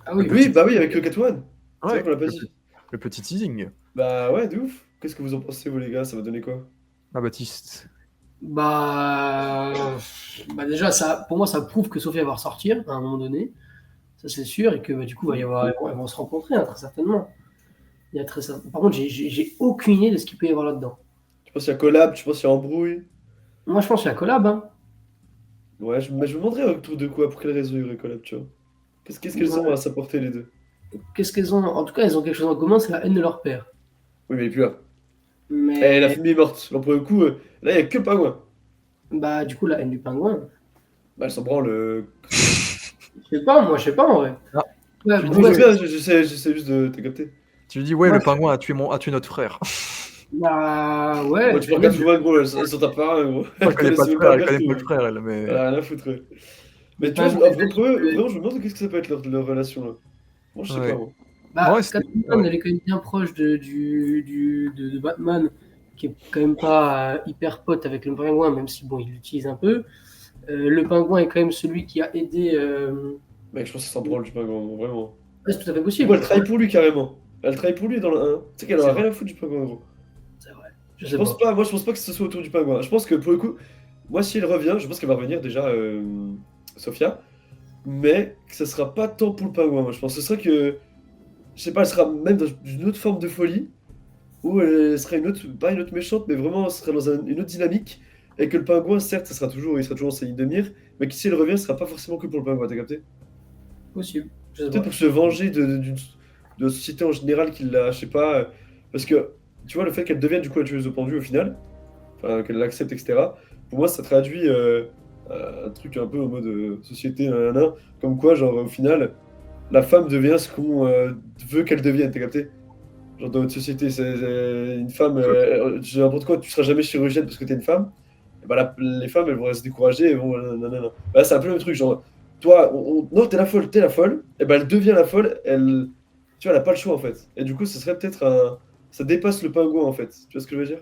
Ah oui, Oui, bah oui, avec le Catwoman. C'est vrai Ouais, qu'on l'a pas le, dit. le petit teasing. Bah ouais, de ouf. Qu'est-ce que vous en pensez, vous les gars? Ça va donner quoi? Ah, Baptiste. bah, déjà, ça, pour moi, ça prouve que Sophia va ressortir à un moment donné. Ça, c'est sûr. Et que du coup, elles vont se rencontrer, hein, très certainement. Par contre, j'ai aucune idée de ce qu'il peut y avoir là-dedans. Tu penses qu'il y a collab? Tu penses qu'il y a embrouille? Moi, je pense qu'il y a collab. Hein. Ouais, mais je me demanderais autour de quoi, pour quelle raison il y aurait collab, tu vois. Qu'est-ce qu'elles ont Ouais. à s'apporter les deux? Qu'est-ce qu'elles ont? En tout cas, elles ont quelque chose en commun, c'est la haine de leur père. Oui, mais il est plus là. Eh, la Mais famille est morte. Alors pour le coup, là, il y a que le pingouin. bah, du coup, la haine du pingouin. Bah, elle s'en branle. Je sais pas en vrai. Ah, Ouais, tu pour dis, moi, Je ouais, sais bien, j'essaie juste de te capter. tu lui dis, ouais, moi, le pingouin a tué notre frère. bah, Moi, ouais. tu peux regarder Catwoman, gros, elle s'en tape pas un, gros. Elle Elle connaît pas connaissait le même frère, pas le elle connaît perso. pas le frère, elle, mais. Elle a rien à foutre. Mais tu Bah, vois, pour eux, vraiment, je me demande qu'est-ce que ça peut être leur relation là. Moi, je sais pas, Ouais. moi. bah, Ouais, c'est. Catwoman, Ouais. elle est quand même bien proche de Batman, qui est quand même pas hyper pote avec le pingouin, même si bon, il l'utilise un peu. Le pingouin est quand même celui qui a aidé. Mec, je pense que ça s'en branle du pingouin, vraiment. Ouais, c'est tout à fait Moi, possible. elle travaille pour lui carrément. Elle travaille pour lui dans le 1. Tu sais qu'elle C'est aura vrai. rien à foutre du pingouin, gros. C'est vrai. Je Je sais pense pas. pas, moi, je pense pas que ce soit autour du pingouin. Je pense que pour le coup, moi, si elle revient, je pense qu'elle va revenir déjà, Sophia. Mais que ça sera pas tant pour le pingouin. Moi, je pense que ce serait que. Je sais pas, elle sera même dans une autre forme de folie. Où elle sera une autre, pas une autre méchante, mais vraiment, ce sera dans une autre dynamique. Et que le pingouin, certes, il sera toujours en sa ligne de mire, mais que si elle revient, ce sera pas forcément que pour le pingouin, t'as capté? Possible. Je sais Peut-être pas. pour se venger de la société en général qui l'a, je sais pas. Parce que, tu vois, le fait qu'elle devienne du coup la tueuse au pendu au final, enfin, qu'elle l'accepte, etc., pour moi, ça traduit un truc un peu en mode société, nanana, comme quoi, genre, au final, la femme devient ce qu'on veut qu'elle devienne, t'as capté? Genre dans notre société, c'est une femme, je dis n'importe quoi, tu seras jamais chirurgienne parce que t'es une femme. Et bah les femmes, elles vont se décourager et vont. Nanana. Bah, c'est un peu le même truc, genre, toi, non, t'es la folle, et bah elle devient la folle, tu vois, elle a pas le choix en fait. Et du coup, ce serait peut-être un. Ça dépasse le pingouin en fait. Tu vois ce que je veux dire?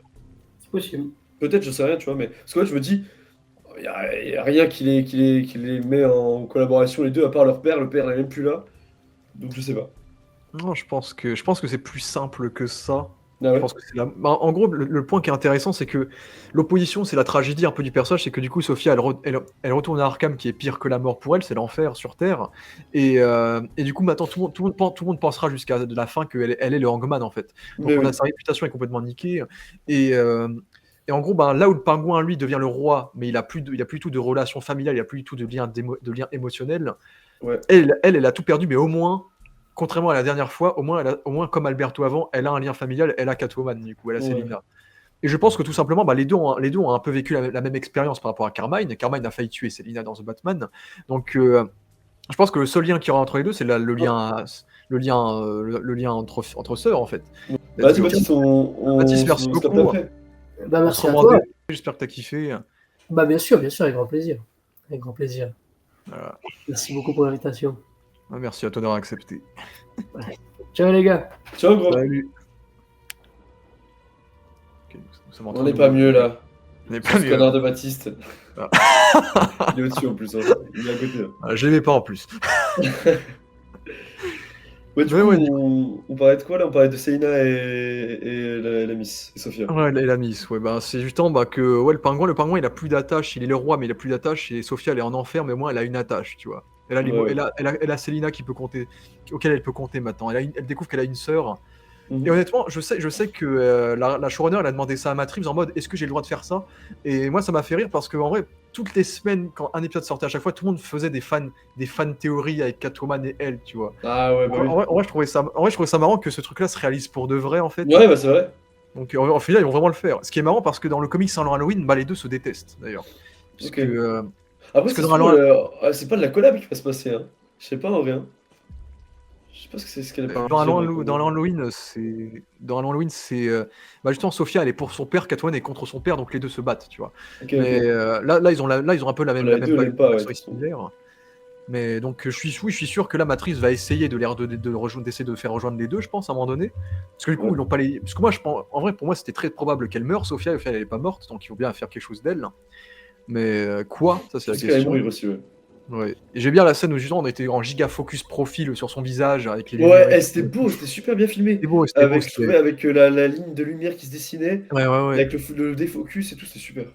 C'est possible. Peut-être, je sais rien, tu vois, mais. Parce que moi, je me dis, y a rien qui les met en collaboration les deux, à part leur père, le père n'est même plus là. Donc je sais pas. Non, je pense que c'est plus simple que ça. Ah Je ouais? pense que c'est bah, en gros, le point qui est intéressant, c'est que l'opposition, c'est la tragédie un peu du personnage, c'est que du coup, Sophia, elle retourne à Arkham, qui est pire que la mort pour elle, c'est l'enfer sur Terre. Et du coup, maintenant, tout le monde pensera jusqu'à de la fin qu'elle elle est le Hangman, en fait. Donc, Mais on oui. a sa réputation est complètement niquée. Et, euh, et en gros, ben, là où le pingouin, lui, devient le roi, mais il a plus du tout de relation familiale, il a plus du tout de lien émotionnel. Ouais. Elle a tout perdu, mais au moins, contrairement à la dernière fois, au moins comme Alberto avant, elle a un lien familial, elle a Catwoman, du coup, elle a Ouais. Selina. Et je pense que tout simplement, bah, les deux ont un peu vécu la même expérience par rapport à Carmine. Carmine a failli tuer Selina dans The Batman. Donc, je pense que le seul lien qu'il y aura entre les deux, c'est le lien entre sœurs, en fait. Vas-y, Let's go. Baptiste, Baptiste, merci on se capte beaucoup. après. Bah, On merci se à revoit toi. dès- J'espère que t'as kiffé. Bah, bien sûr, avec grand plaisir. Avec grand plaisir. Voilà. Merci beaucoup pour l'invitation. Merci à toi d'avoir accepté. Ciao les gars. Ciao, gros. Salut. Ok, nous sommes en On train n'est de- pas mieux là. On n'est Sur pas ce mieux. connard de Baptiste. Ah. Il est au-dessus en plus. Hein. Il est à côté. Là. Ah, je l'aimais pas en plus. Ouais, du Ouais, coup, ouais, on parlait de quoi là? On parlait de Selina et la Miss, et Sophia. Ouais, et la Miss, ouais, bah, c'est justement bah, que ouais, le pingouin, il a plus d'attache, il est le roi, mais il a plus d'attache, et Sophia, elle est en enfer, mais au moins, elle a une attache, tu vois. Ouais. Elle a Selina qui peut compter, auquel elle peut compter maintenant. Elle découvre qu'elle a une sœur. Mhm. Et honnêtement, je sais que la showrunner, elle a demandé ça à Matt Reeves en mode est-ce que j'ai le droit de faire ça? Et moi, ça m'a fait rire parce que en vrai, toutes les semaines, quand un épisode sortait à chaque fois, tout le monde faisait des fan théories avec Catwoman et elle, tu vois. Ah ouais, bah oui. En vrai, je trouvais ça marrant que ce truc-là se réalise pour de vrai, en fait. Ouais, bah c'est vrai. Donc en final, ils vont vraiment le faire. Ce qui est marrant parce que dans le comics Saint Halloween, bah, les deux se détestent d'ailleurs. Puisque, Ok. Après, parce que c'est dans sûr, Halloween, c'est pas de la collab qui va se passer. Hein. Je sais pas en rien. Je sais pas ce que c'est ce qu'elle a pu dans dire. Halloween, c'est bah, justement Sophia, elle est pour son père, Catwoman est contre son père, donc les deux se battent, tu vois. Ok, Mais ok. là, ils ont un peu la même Les deux, elle aime pas, ouais, backstory de toute façon. similaire. Mais donc, oui, je suis sûr que la Matrice va essayer d'essayer de faire rejoindre les deux, je pense, à un moment donné. Parce que du coup, Ouais. ils n'ont pas les. Parce que moi, en vrai, pour moi, c'était très probable qu'elle meure, Sophia, et au final, elle n'est pas morte, donc il faut bien faire quelque chose d'elle. Mais quoi? Ça, c'est Je la pense qu'elle allait question. mourir aussi, ouais. Ouais. Et j'ai bien la scène où justement on était en giga focus profil sur son visage avec les Ouais, lumières et tout. c'était beau, c'était super bien filmé. C'était beau, Avec, je trouvais, avec la ligne de lumière qui se dessinait, Ouais, ouais, ouais. avec le défocus et tout, c'était super.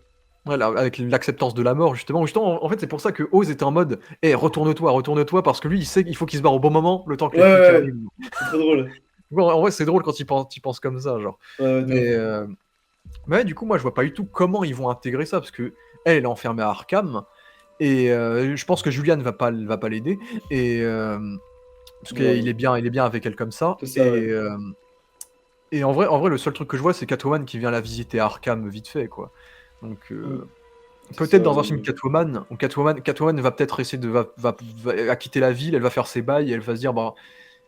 Ouais, avec l'acceptance de la mort, justement. Justement, en fait, c'est pour ça que Oz était en mode, retourne-toi, parce que lui, il sait qu'il faut qu'il se barre au bon moment, le temps que Ouais, les flics ouais, ouais. arrivent. C'est trop drôle. Bon, en vrai, c'est drôle quand tu penses comme ça, genre. Ouais, ouais, de ouf. Mais ouais, du coup, moi, je vois pas du tout comment ils vont intégrer ça, parce que elle est enfermée à Arkham, et je pense que Julian va pas l'aider, et parce Non, qu'il est bien, avec elle comme ça, c'est ça, ouais. et en vrai, le seul truc que je vois, c'est Catwoman qui vient la visiter à Arkham vite fait, quoi. Donc, C'est peut-être ça, dans un film Catwoman, où Catwoman va peut-être essayer va quitter la ville, elle va faire ses bails, et elle va se dire, bah,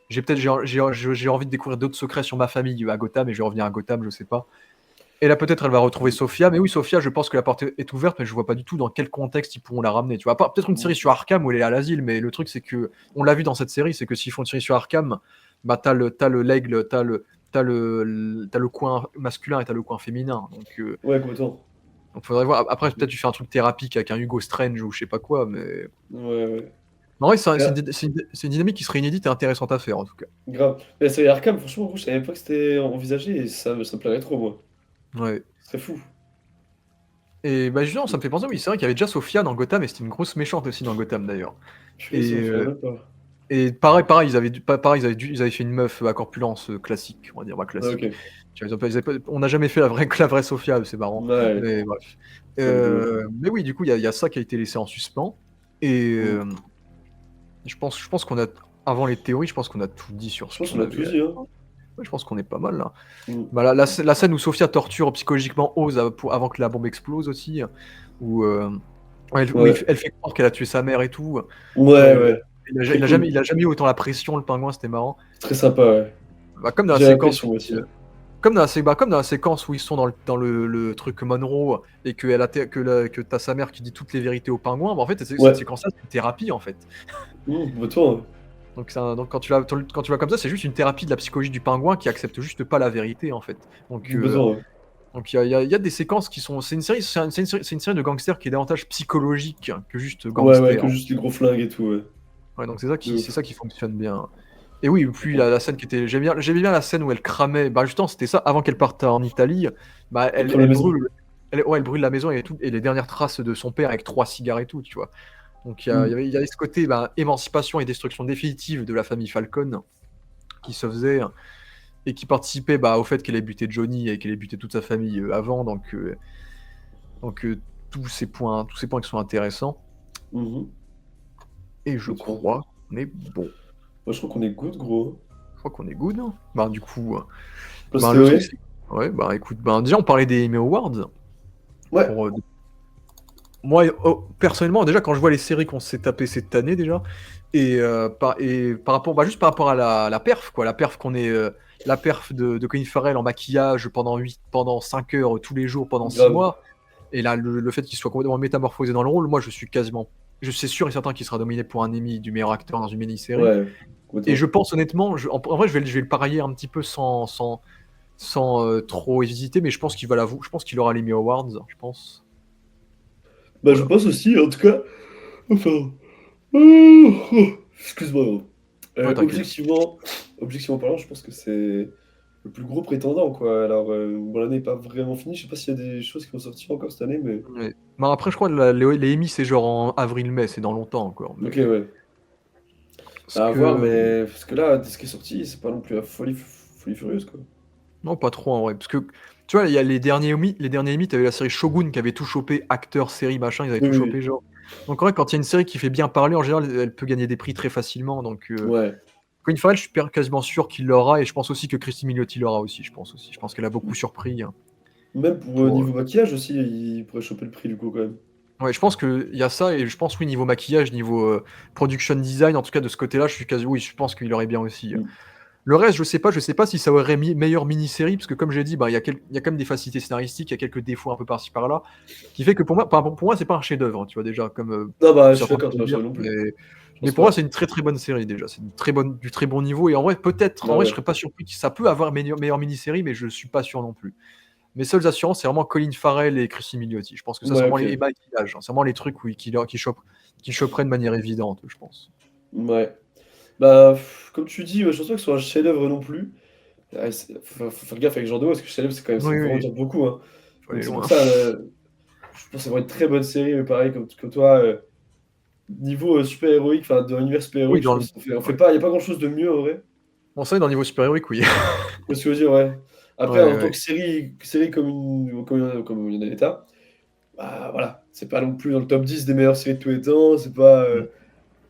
j'ai envie de découvrir d'autres secrets sur ma famille à Gotham, et je vais revenir à Gotham, je sais pas. Et là, peut-être, elle va retrouver Sophia. Mais oui, Sophia, je pense que la porte est ouverte, mais je vois pas du tout dans quel contexte ils pourront la ramener. Tu vois, peut-être une série sur Arkham où elle est à l'asile, mais le truc, c'est que, on l'a vu dans cette série, c'est que s'ils font une série sur Arkham, bah, l'aigle, t'as le coin masculin et t'as le coin féminin. Ouais, complètement. Donc faudrait voir. Après, peut-être tu fais un truc thérapique avec un Hugo Strange ou je sais pas quoi, mais. Ouais, ouais. En vrai, c'est Ah, une dynamique qui serait inédite et intéressante à faire, en tout cas. grave. Mais la série Arkham, franchement, gros, je savais pas que c'était envisagé et ça me plairait trop, moi. Ouais. C'est fou. Et bah, justement, ça me fait penser, oui, c'est vrai qu'il y avait déjà Sophia dans Gotham et c'était une grosse méchante aussi dans Gotham d'ailleurs. Purée, ça me Et fait même pas. pareil, ils avaient fait une meuf à corpulence classique, on va dire, bah, Ah, classique. ok. On n'a jamais fait la vraie Sophia, c'est marrant. Ouais, Mais bref. c'est rigolo. Mais oui, du coup, il y a ça qui a été laissé en suspens. Et Mm. je pense qu'on a, avant les théories, je pense qu'on a tout dit sur Je ce pense qu'on qu'on a tout avait. dit, hein. Ouais, je pense qu'on est pas mal là. Mm. Bah, la scène où Sophia torture psychologiquement Oz avant que la bombe explose aussi, où, Ouais. elle fait croire qu'elle a tué sa mère et tout. Ouais, Euh, ouais. Très cool. il a jamais eu autant la pression, le pingouin, c'était marrant. C'est très sympa, ouais. Bah, comme dans la J'ai séquence, l'impression aussi. comme dans la séquence où ils sont dans le truc Monroe et que t'as sa mère qui dit toutes les vérités au pingouin, bah, en fait, cette Ouais. séquence-là, c'est une thérapie en fait. Toi, Donc, donc quand tu vois comme ça, c'est juste une thérapie de la psychologie du pingouin qui accepte juste pas la vérité en fait. Donc, besoin, ouais. il y a des séquences qui sont. C'est une série de gangsters qui est davantage psychologique que juste Ouais, ouais, gangster. que juste les gros flingues et tout, ouais. Ouais, donc De c'est ouf. ça qui fonctionne bien. Et oui, puis la scène qui était. J'aimais bien la scène où elle cramait. Bah, justement, c'était ça, avant qu'elle parte en Italie. Bah, Elle crame la maison. elle brûle la maison et tout, et les dernières traces de son père avec 3 cigares et tout, tu vois. Donc Mm. il y avait ce côté bah, émancipation et destruction définitive de la famille Falcon qui se faisait et qui participait bah, au fait qu'elle ait buté Johnny et qu'elle ait buté toute sa famille avant. Donc tous ces points qui sont intéressants. Mhm. Et je Complètement. crois qu'on est bon. Moi, je crois qu'on est good, gros. Je crois qu'on est good. Hein. Bah, du coup, Post bah, le truc, théorie. c'est. Ouais, bah écoute, bah, déjà, on parlait des Emmy Awards. Ouais. Pour, moi, personnellement, déjà, quand je vois les séries qu'on s'est tapées cette année, déjà, et par rapport, bah, juste par rapport à la perf, quoi, la perf de Colin Farrell en maquillage pendant 5 heures tous les jours pendant 6 Grave. mois, et là, le fait qu'il soit complètement métamorphosé dans le rôle, moi, je suis sûr et certain qu'il sera nominé pour un Emmy du meilleur acteur dans une mini-série. Ouais. Et je Complètement. pense honnêtement, en vrai, je vais le parier un petit peu sans trop hésiter, mais je pense je pense qu'il aura l'Emmy Awards, je pense. Bah, je Voilà. pense aussi, en tout cas. Enfin. Oh, excuse-moi, gros. Ouais, t'inquiète. Objectivement parlant, je pense que c'est le plus gros prétendant, quoi. Alors, bon, l'année n'est pas vraiment finie. Je sais pas s'il y a des choses qui vont sortir encore cette année, mais. Ouais. Bah, après, je crois que les Emmy, c'est genre en avril-mai, c'est dans longtemps encore. Ok, Mais ouais. parce À voir, que mais. Parce que là, ce qui est sorti, c'est pas non plus la folie furieuse, quoi. non, pas trop en vrai, parce que tu vois, il y a les derniers Emmy, t'avais la série Shogun qui avait tout chopé, acteur, série, machin, ils avaient Oui, tout chopé, oui. genre. Donc en vrai, quand il y a une série qui fait bien parler, en général, elle peut gagner des prix très facilement. Donc Ouais. Colin Farrell, je suis quasiment sûr qu'il l'aura, et je pense aussi que Christy Milioti l'aura aussi. Je pense aussi. Je pense qu'elle a beaucoup surpris. Hein, Même pour pour, niveau maquillage aussi, il pourrait choper le prix, du coup, quand même. Ouais, je pense qu'il y a ça, et je pense, oui, niveau maquillage, niveau production design, en tout cas de ce côté-là, oui, je pense qu'il aurait bien aussi. Mm. Le reste, je sais pas si ça aurait meilleure mini-série, parce que comme j'ai dit, bah, il y a quand même des facilités scénaristiques, il y a quelques défauts un peu par-ci par-là, qui fait que pour moi, c'est pas un chef-d'œuvre, hein, tu vois, déjà, comme Non, bah, je suis certains d'accord, c'est peuvent pas dire, ça non plus. Mais pense pour moi, pas. c'est une très très bonne série déjà. C'est du très bon niveau. Et en vrai, peut-être, Ah en vrai, je ouais. serais pas surpris que ça peut avoir meilleure mini-série, mais je suis pas sûr non plus. Mes seules assurances, c'est vraiment Colin Farrell et Chrissy Milioti. Je pense que ça, c'est Ouais, vraiment ok. les maquillages. C'est vraiment les trucs qui chopperaient de manière évidente, je pense. Ouais. Bah, comme tu dis, je pense pas que ce soit un chef-d'œuvre non plus. Ouais, faut faire gaffe avec ce genre de mots, parce que chef-d'œuvre, c'est quand même, ça Oui, veut vraiment oui, dire beaucoup, hein. faut aller Donc c'est pour loin. ça, je pense que ça va être une très bonne série, pareil, comme toi. Niveau super-héroïque, enfin, dans l'univers Oui, super-héroïque, je dans le. pense qu'on fait Ouais. pas, il y a pas grand-chose de mieux, en vrai. Bon, ça, dans le niveau super-héroïque, oui. Tu vois ce que je veux dire, ouais. Après, Ouais, en tant ouais. que série comme il y en a des tas, bah voilà, c'est pas non plus dans le top 10 des meilleures séries de tous les temps, c'est pas. Mm.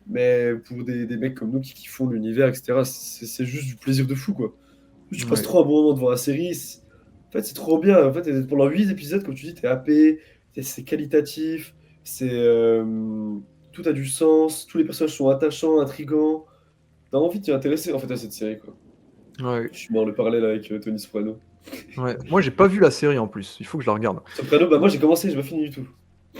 Mais pour des mecs comme nous qui font l'univers, etc., c'est juste du plaisir de fou, quoi. Tu passes Ouais. trop un bon moment devant la série. En fait, c'est trop bien. En fait, pendant 8 épisodes, comme tu dis, t'es happé, c'est qualitatif, tout a du sens, tous les personnages sont attachants, intrigants. T'as envie de t'y intéresser, en fait, à cette série, quoi. Ouais. Je suis mort le parallèle avec Tony Soprano. Ouais. Moi, j'ai pas vu la série en plus. Il faut que je la regarde. Soprano, bah moi j'ai commencé, j'ai pas fini du tout.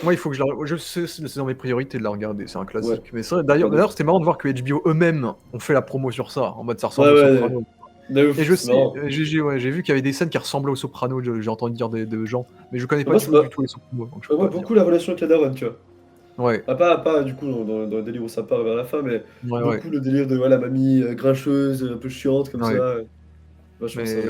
Moi, il faut que je la. Je sais, c'est dans mes priorités de la regarder. C'est un Ouais, classique. Mais ça, Soprano. d'ailleurs, c'était marrant de voir que HBO eux-mêmes ont fait la promo sur ça, en mode ça Ouais, ressemble au ouais, Soprano. de Et ouf, je c'est sais, marrant. j'ai vu qu'il y avait des scènes qui ressemblaient au Soprano. J'ai entendu dire de gens, mais je connais Mais pas moi, du tout les Sopranos, donc je peux moi, pas te dire. beaucoup la relation avec la daronne, tu vois. Ouais, Ah, pas du coup dans le délire où ça part vers la fin, mais ouais, ouais, beaucoup le délire de voilà, mamie grincheuse, un peu chiante comme ça. ouais. Vachement Mais ça.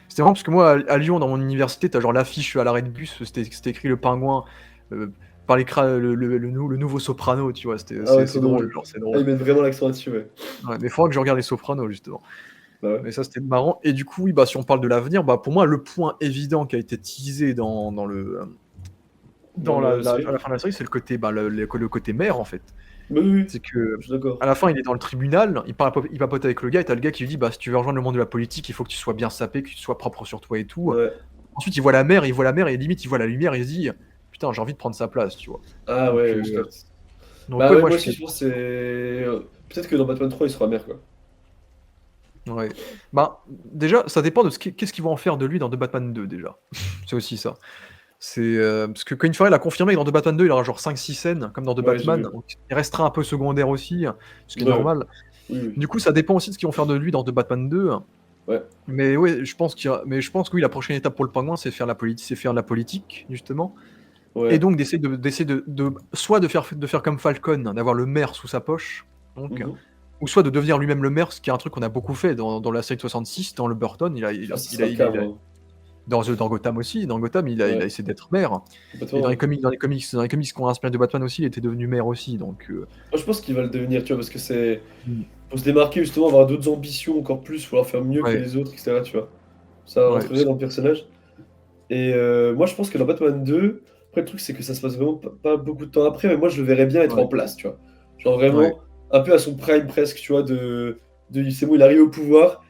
c'était marrant parce que moi, à Lyon, dans mon université, t'as genre l'affiche à l'arrêt de bus, c'était écrit le pingouin euh, par le nouveau Soprano, tu vois. Ah ouais, C'est trop drôle, drôle. genre c'est Ah, ils drôle. mettent vraiment l'accent là-dessus, ouais. Ouais, mais il faudra que je regarde les Sopranos justement. Bah ouais. Mais ça, c'était marrant. Et du coup, oui, bah si on parle de l'avenir, bah pour moi, le point évident qui a été teasé Dans dans la série? à la fin de la série, c'est le côté, bah, le côté mère en fait. Bah oui, oui, C'est que je suis d'accord. à la fin, il est dans le tribunal, il papote avec le gars, et t'as le gars qui lui dit: «Bah, si tu veux rejoindre le monde de la politique, il faut que tu sois bien sapé, que tu sois propre sur toi et tout». Ouais. Ensuite, il voit la mère et limite, il voit la lumière et il se dit: «Putain, j'ai envie de prendre sa place», tu vois? Ah Donc ouais, heu, je capte. donc Bah ouais, ouais, moi moi je aussi, suis je pense que c'est. Peut-être que dans Batman 3, il sera mère, quoi. ouais. Bah, déjà, ça dépend de qu'est-ce qu'ils vont en faire de lui dans The Batman 2 déjà. C'est aussi ça. Parce que Colin Farrell a confirmé que dans The Batman 2, il aura genre 5-6 scènes comme dans The Ouais, j'ai Batman, vu. donc il restera un peu secondaire aussi, ce qui est Ouais, normal. oui, oui. Du coup, ça dépend aussi de ce qu'ils vont faire de lui dans The Batman 2. Ouais, Mais ouais, je pense que oui, la prochaine étape pour le Pingouin, c'est faire de la politique, justement. Et ouais. donc d'essayer soit de faire comme Falcon, d'avoir le maire sous sa poche, donc, Mhm. ou soit de devenir lui-même le maire, ce qui est un truc qu'on a beaucoup fait dans la série de 66, dans le Burton, Ah, ça sera le cas, moi. dans Gotham aussi, dans Gotham, il a Ouais, essayé d'être maire. Et complètement, ouais. dans les comics qui ont inspiré de Batman aussi, il était devenu maire aussi, donc Moi, je pense qu'il va le devenir, tu vois, parce que c'est. mmh, Pour se démarquer, justement, avoir d'autres ambitions encore plus, vouloir faire mieux que ouais, les autres, etc., tu vois. Ça ouais, rentrerait dans le personnage. Et moi, je pense que dans Batman 2, après, le truc, c'est que ça se passe vraiment pas beaucoup de temps après, mais moi, je le verrais bien être ouais, en place, tu vois. Genre ouais, vraiment, un peu à son prime presque, tu vois, c'est bon, il arrive au pouvoir,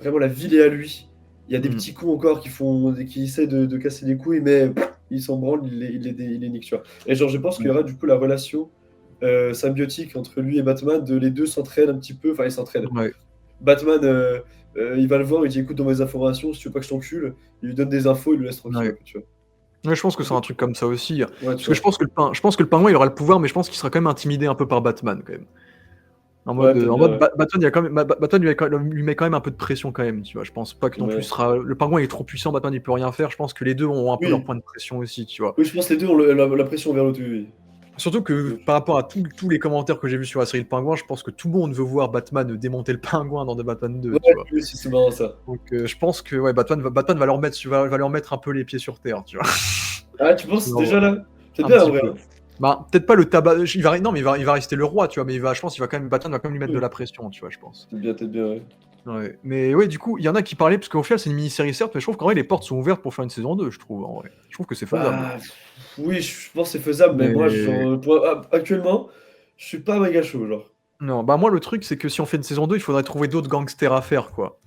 vraiment, la ville est à lui. Il y a des mmh, petits cons encore qui essaient de casser les couilles, mais il s'en branle, il les nique, tu vois. Et genre, je pense qu'il y ouais, aura du coup la relation symbiotique entre lui et Batman, les deux s'entraident un petit peu, enfin, ils s'entraident. ouais, Batman, il va le voir, il dit écoute, dans mes informations, si tu veux pas que je t'encule, il lui donne des infos, il le laisse tranquille, un ouais. peu, tu vois. Ouais, je pense que Un c'est un peu- truc comme ça aussi. Ouais, tu Parce que vois. je pense que le Pingouin, il aura le pouvoir, mais je pense qu'il sera quand même intimidé un peu par Batman, quand même. Ouais, peut-être En bien, mode ouais. Batman, il y a quand même, Batman lui met quand même un peu de pression quand même, tu vois. Je pense pas que non plus Ouais. sera. Le Pingouin il est trop puissant, Batman il peut rien faire. Je pense que les deux ont un peu leur Oui, point de pression aussi, tu vois. oui, je pense que les deux ont la pression vers l'autre, oui. Surtout que Oui. par rapport à tous les commentaires que j'ai vus sur la série Le Pingouin, je pense que tout le monde veut voir Batman démonter le Pingouin dans The Batman 2, Ouais, tu vois. oui, c'est marrant ça. Donc je pense que ouais, Batman va leur mettre un peu les pieds sur terre, tu vois. Ah, tu penses Genre, déjà là? Peut-être un bien en petit vrai, peu. hein. Bah, peut-être pas le tabac. Non, mais il va rester le roi, tu vois. Mais je pense, Batman va quand même lui mettre de Oui, la pression, tu vois, je pense. peut-être bien, ouais. Ouais, mais ouais, du coup, il y en a qui parlaient, parce qu'au final, c'est une mini-série certes, mais je trouve qu'en vrai, les portes sont ouvertes pour faire une saison 2, je trouve, en vrai. Je trouve que c'est faisable. Bah, oui, je pense que c'est faisable, mais moi, Mais actuellement, je suis pas méga chaud, genre. non, bah moi, le truc, c'est que si on fait une saison 2, il faudrait trouver d'autres gangsters à faire, quoi.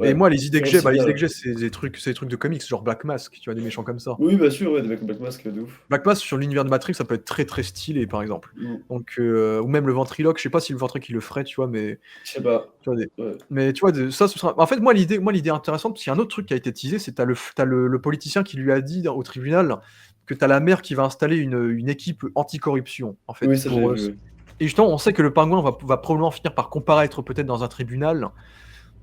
Et Ouais, moi, les idées faire que j'ai, aussi bah, les bien, idées là. que j'ai, c'est des trucs de comics, genre Black Mask, tu vois, des méchants comme ça. Oui, bien sûr, ouais, des mecs en Black Mask, de ouf. Black Mask sur l'univers de Matrix, ça peut être très très stylé, par exemple. Mm. Donc, ou même le ventriloque, je sais pas si le ventriloque il le ferait, tu vois, mais Je sais pas. tu vois, Ouais. mais tu vois, ça, ce sera. En fait, moi, l'idée intéressante, parce qu'il y a un autre truc qui a été teasé, c'est t'as le politicien qui lui a dit au tribunal que t'as la mère qui va installer une équipe anticorruption, en Oui, fait, ça j'avais vu, ouais. Et justement, on sait que le pingouin va probablement finir par comparaître peut-être dans un tribunal.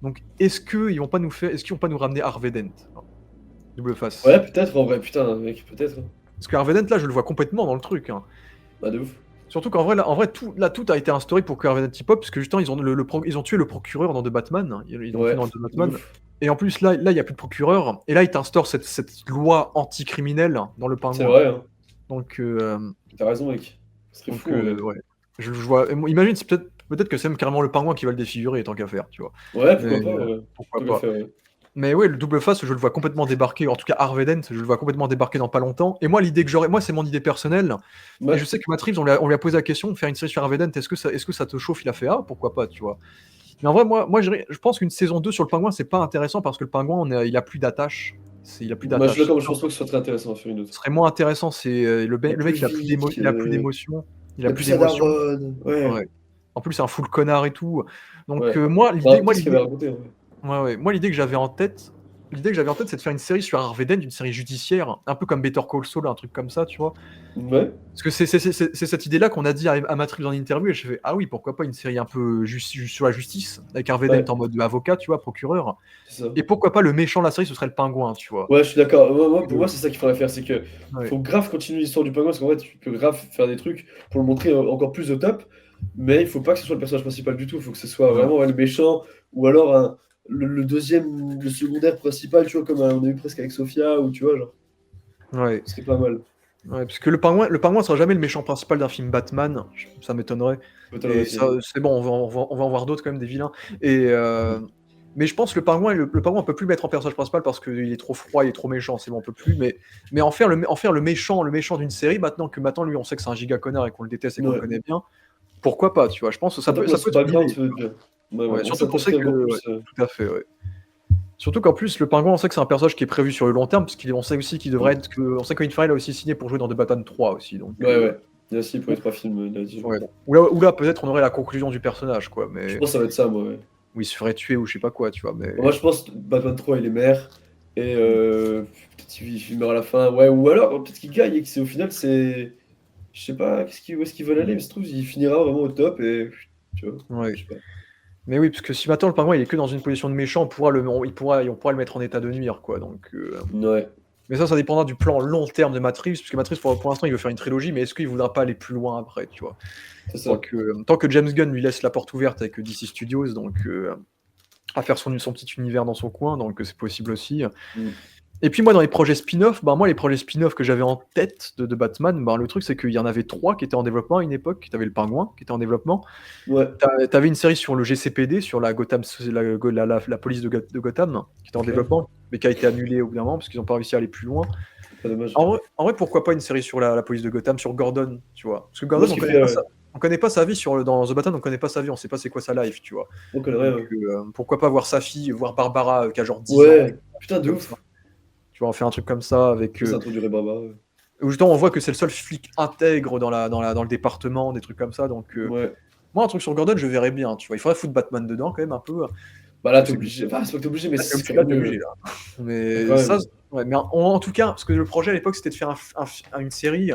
Donc, est-ce qu'ils vont pas nous ramener Harvey Dent? Double face. Ouais, peut-être en vrai, putain, mec, peut-être. Hein. Parce que Harvey Dent, là, je le vois complètement dans le truc. Hein. Bah, de ouf. Surtout qu'en vrai, tout a été instauré pour que Harvey Dent y pop, parce que justement, ils ont tué le procureur dans The Batman. Ils l'ont Ouais, tué dans The de Batman. ouf. Et en plus, là, il n'y a plus de procureur. Et là, ils t'instaurent cette loi anti-criminelle dans le C'est pingouin. vrai, hein. Donc, T'as raison, mec. Ce serait fou, en vrai. ouais. Je vois. Imagine, c'est peut-être que c'est même carrément le pingouin qui va le défigurer, tant qu'à faire, tu vois. Ouais, pourquoi Mais, pas, ouais. pourquoi Tout à pas. fait, ouais. Mais ouais, le double face, je le vois complètement débarquer. En tout cas, Harvey Dent, je le vois complètement débarquer dans pas longtemps. Et moi, l'idée que j'aurais, moi, c'est mon idée personnelle. Ouais. Et je sais que Matt Reeves, on lui a posé la question, faire une série sur Harvey Dent, est-ce que ça te chauffe? Il a fait pourquoi pas, tu vois. Mais en vrai, moi, je pense qu'une saison 2 sur le pingouin, c'est pas intéressant parce que le pingouin, il a plus d'attache. Il a plus Moi, d'attache. je pense pas que ce soit très intéressant à faire une autre. Ce serait moins intéressant, c'est le mec, il a plus Vic, d'émotion. Il a la plus plus à d'émotion. daronne. Ouais. Ouais. En plus, c'est un full connard et tout. Donc, Ouais. moi, Bah, l'idée. qu'est-ce qu'il avait raconté, en vrai. Ouais. Moi, l'idée que j'avais en tête, c'est de faire une série sur Harvey Dent, une série judiciaire, un peu comme Better Call Saul, un truc comme ça, tu vois. Ouais. Parce que c'est cette idée-là qu'on a dit à Matt Reeves en interview, et je fais ah oui, pourquoi pas une série un peu sur la justice, avec Harvey Ouais. Dent en mode avocat, tu vois, procureur. C'est ça. Et pourquoi pas le méchant de la série, ce serait le pingouin, tu vois. Ouais, je suis d'accord. Pour moi, c'est ça qu'il faudrait faire. C'est que Ouais. faut grave continuer l'histoire du pingouin, parce qu'en fait, tu peux grave faire des trucs pour le montrer encore plus au top. Mais il faut pas que ce soit le personnage principal du tout. Il faut que ce soit Ouais. vraiment le méchant, ou alors le secondaire principal, tu vois, comme on a eu presque avec Sofia, ou tu vois, genre, Ouais. ce serait pas mal. Ouais, parce que le pingouin sera jamais le méchant principal d'un film Batman, ça m'étonnerait. Peut-être Et aussi. ça, c'est bon, on va en voir d'autres quand même, des vilains. Et mais je pense que le pingouin, on peut plus le mettre en personnage principal parce qu'il est trop froid, il est trop méchant, c'est bon, on peut plus. Mais en faire le méchant d'une série, maintenant lui, on sait que c'est un giga connard et qu'on le déteste et qu'on le Ouais. connaît bien, pourquoi pas, tu vois. Je pense que ça peut Son être une background, idée. ça peut être bien. Ouais, Ouais, on surtout qu'on sait s'intéresserait encore que. plus. Tout à fait, ouais. Surtout qu'en plus, le pingouin, on sait que c'est un personnage qui est prévu sur le long terme, parce qu'on sait aussi qu'il devrait être. On sait que Colin Farrell a aussi signé pour jouer dans The Batman 3 aussi. Donc, Ouais. Il y a aussi pour les 3 films là-dessus. ouais. Ou là peut-être on aurait la conclusion du personnage, quoi. Je Mais pense que ça va être ça, moi, ouais. où il se ferait tuer ou je sais pas quoi, tu vois. Mais Moi, je pense que Batman 3, il est maire. Et peut-être qu'il meurt à la fin. Ouais, ou alors, peut-être qu'il gagne et que au final, c'est. Je sais pas où est-ce qu'ils veulent aller, mais se trouve, il finira vraiment au top et. Tu vois, ouais. je sais pas. Mais oui, parce que si maintenant le pingouin il est que dans une position de méchant, on pourra le mettre en état de nuire, quoi. Donc, Ouais. mais ça dépendra du plan long terme de Matt Reeves, parce que Matt Reeves pour l'instant il veut faire une trilogie, mais est-ce qu'il voudra pas aller plus loin après, tu vois. C'est ça. Tant que James Gunn lui laisse la porte ouverte avec DC Studios, donc à faire son petit univers dans son coin, donc c'est possible aussi. Mm. Et puis moi dans les projets spin-off, les projets spin-off que j'avais en tête de Batman, le truc c'est qu'il y en avait 3 qui étaient en développement à une époque. T'avais le Pingouin qui était en développement. Ouais. T'avais une série sur le GCPD, sur la Gotham, la police de Gotham, qui était en Ok. développement, mais qui a été annulée au bout d'un moment parce qu'ils n'ont pas réussi à aller plus loin. Pas dommage. En vrai, pourquoi pas une série sur la police de Gotham, sur Gordon, tu vois. Parce que Moi, Gordon, ce on qui connaît fait, pas on connaît pas sa vie dans The Batman, on connaît pas sa vie, on sait pas c'est quoi sa life, tu vois. on connaît Donc, rien. pourquoi pas voir sa fille, voir Barbara qui a genre 10 ans. Ouais. Putain, de Comme ouf. ça. Tu vois, on fait un truc comme ça avec. Ça introduirait Barbara. Ouais. Où justement, on voit que c'est le seul flic intègre dans le département, des trucs comme ça. Donc, Ouais. moi, un truc sur Gordon, je verrais bien, tu vois. Il faudrait foutre Batman dedans quand même un peu. Bah là, t'es obligé. Enfin, c'est pas que t'es obligé, mais Là, c'est t'es quand même obligé, là. Mais quand ça, même. ouais, mais en tout cas, parce que le projet à l'époque, c'était de faire une série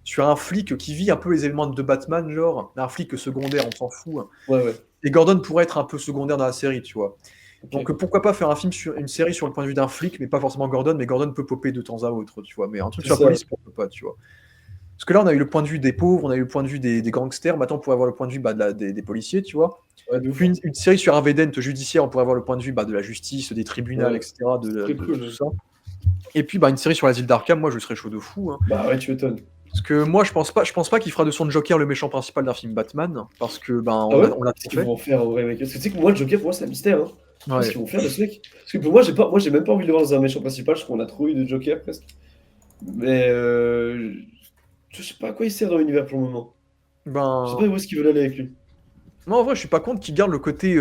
sur un flic qui vit un peu les éléments de Batman, genre un flic secondaire, on s'en fout. Ouais. Et Gordon pourrait être un peu secondaire dans la série, tu vois. Ok. Donc pourquoi pas faire une série sur le point de vue d'un flic, mais pas forcément Gordon, mais Gordon peut popper de temps à autre, tu vois. Mais un truc C'est sur la ça. police, pourquoi pas, tu vois. Parce que là, on a eu le point de vue des pauvres, on a eu le point de vue des gangsters, maintenant on pourrait avoir le point de vue des policiers, tu vois. Ouais, de ouf. Puis une série sur Harvey Dent judiciaire, on pourrait avoir le point de vue de la justice, des tribunaux, Ouais. etc. Très cool. Tout ça. Et puis une série sur l'asile d'Arkham, moi je serais chaud de fou. Hein. Bah ouais, tu m'étonnes. Parce que moi je pense pas qu'il fera de son Joker le méchant principal d'un film Batman, parce que Ah ouais. on l'a Qu'est-ce trop qu'ils fait. vont en faire en vrai, mec? Parce que tu sais que moi, le Joker, pour moi, c'est un mystère. Hein. Ouais. Qu'est-ce qu'ils vont faire de ce mec? Parce que pour moi, j'ai même pas envie de le voir dans un méchant principal. Je trouve qu'on a trop eu de Joker presque. Mais je sais pas à quoi il sert dans l'univers pour le moment. Je sais pas où est-ce qu'ils veulent aller avec lui. Moi en vrai je suis pas contre qu'il garde le côté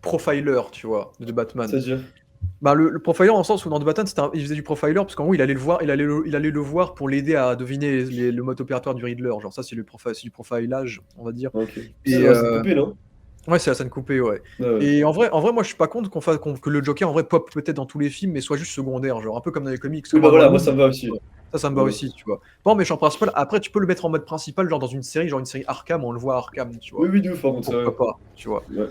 profiler, tu vois, de Batman. C'est-à-dire. Le profiler en sens où dans The Batman il faisait du profiler parce qu'en gros il allait le voir, il allait le voir pour l'aider à deviner le mode opératoire du Riddler. Genre ça c'est du profilage, on va dire. Ok. Et C'est coupé, non? ouais, c'est la scène coupée, ouais. Ouais. Et en vrai, moi, je suis pas contre que le Joker en vrai pop peut-être dans tous les films, mais soit juste secondaire, genre un peu comme dans les comics. Oui, bah voilà, moi ça me va aussi. Ça me va Ouais. aussi, tu vois. Pas en méchant principal, après tu peux le mettre en mode principal, genre dans une série, genre une série Arkham, on le voit à Arkham, tu Oui, vois. oui, de ouf, par contre, c'est Pourquoi vrai. pas, tu vois. Ouais.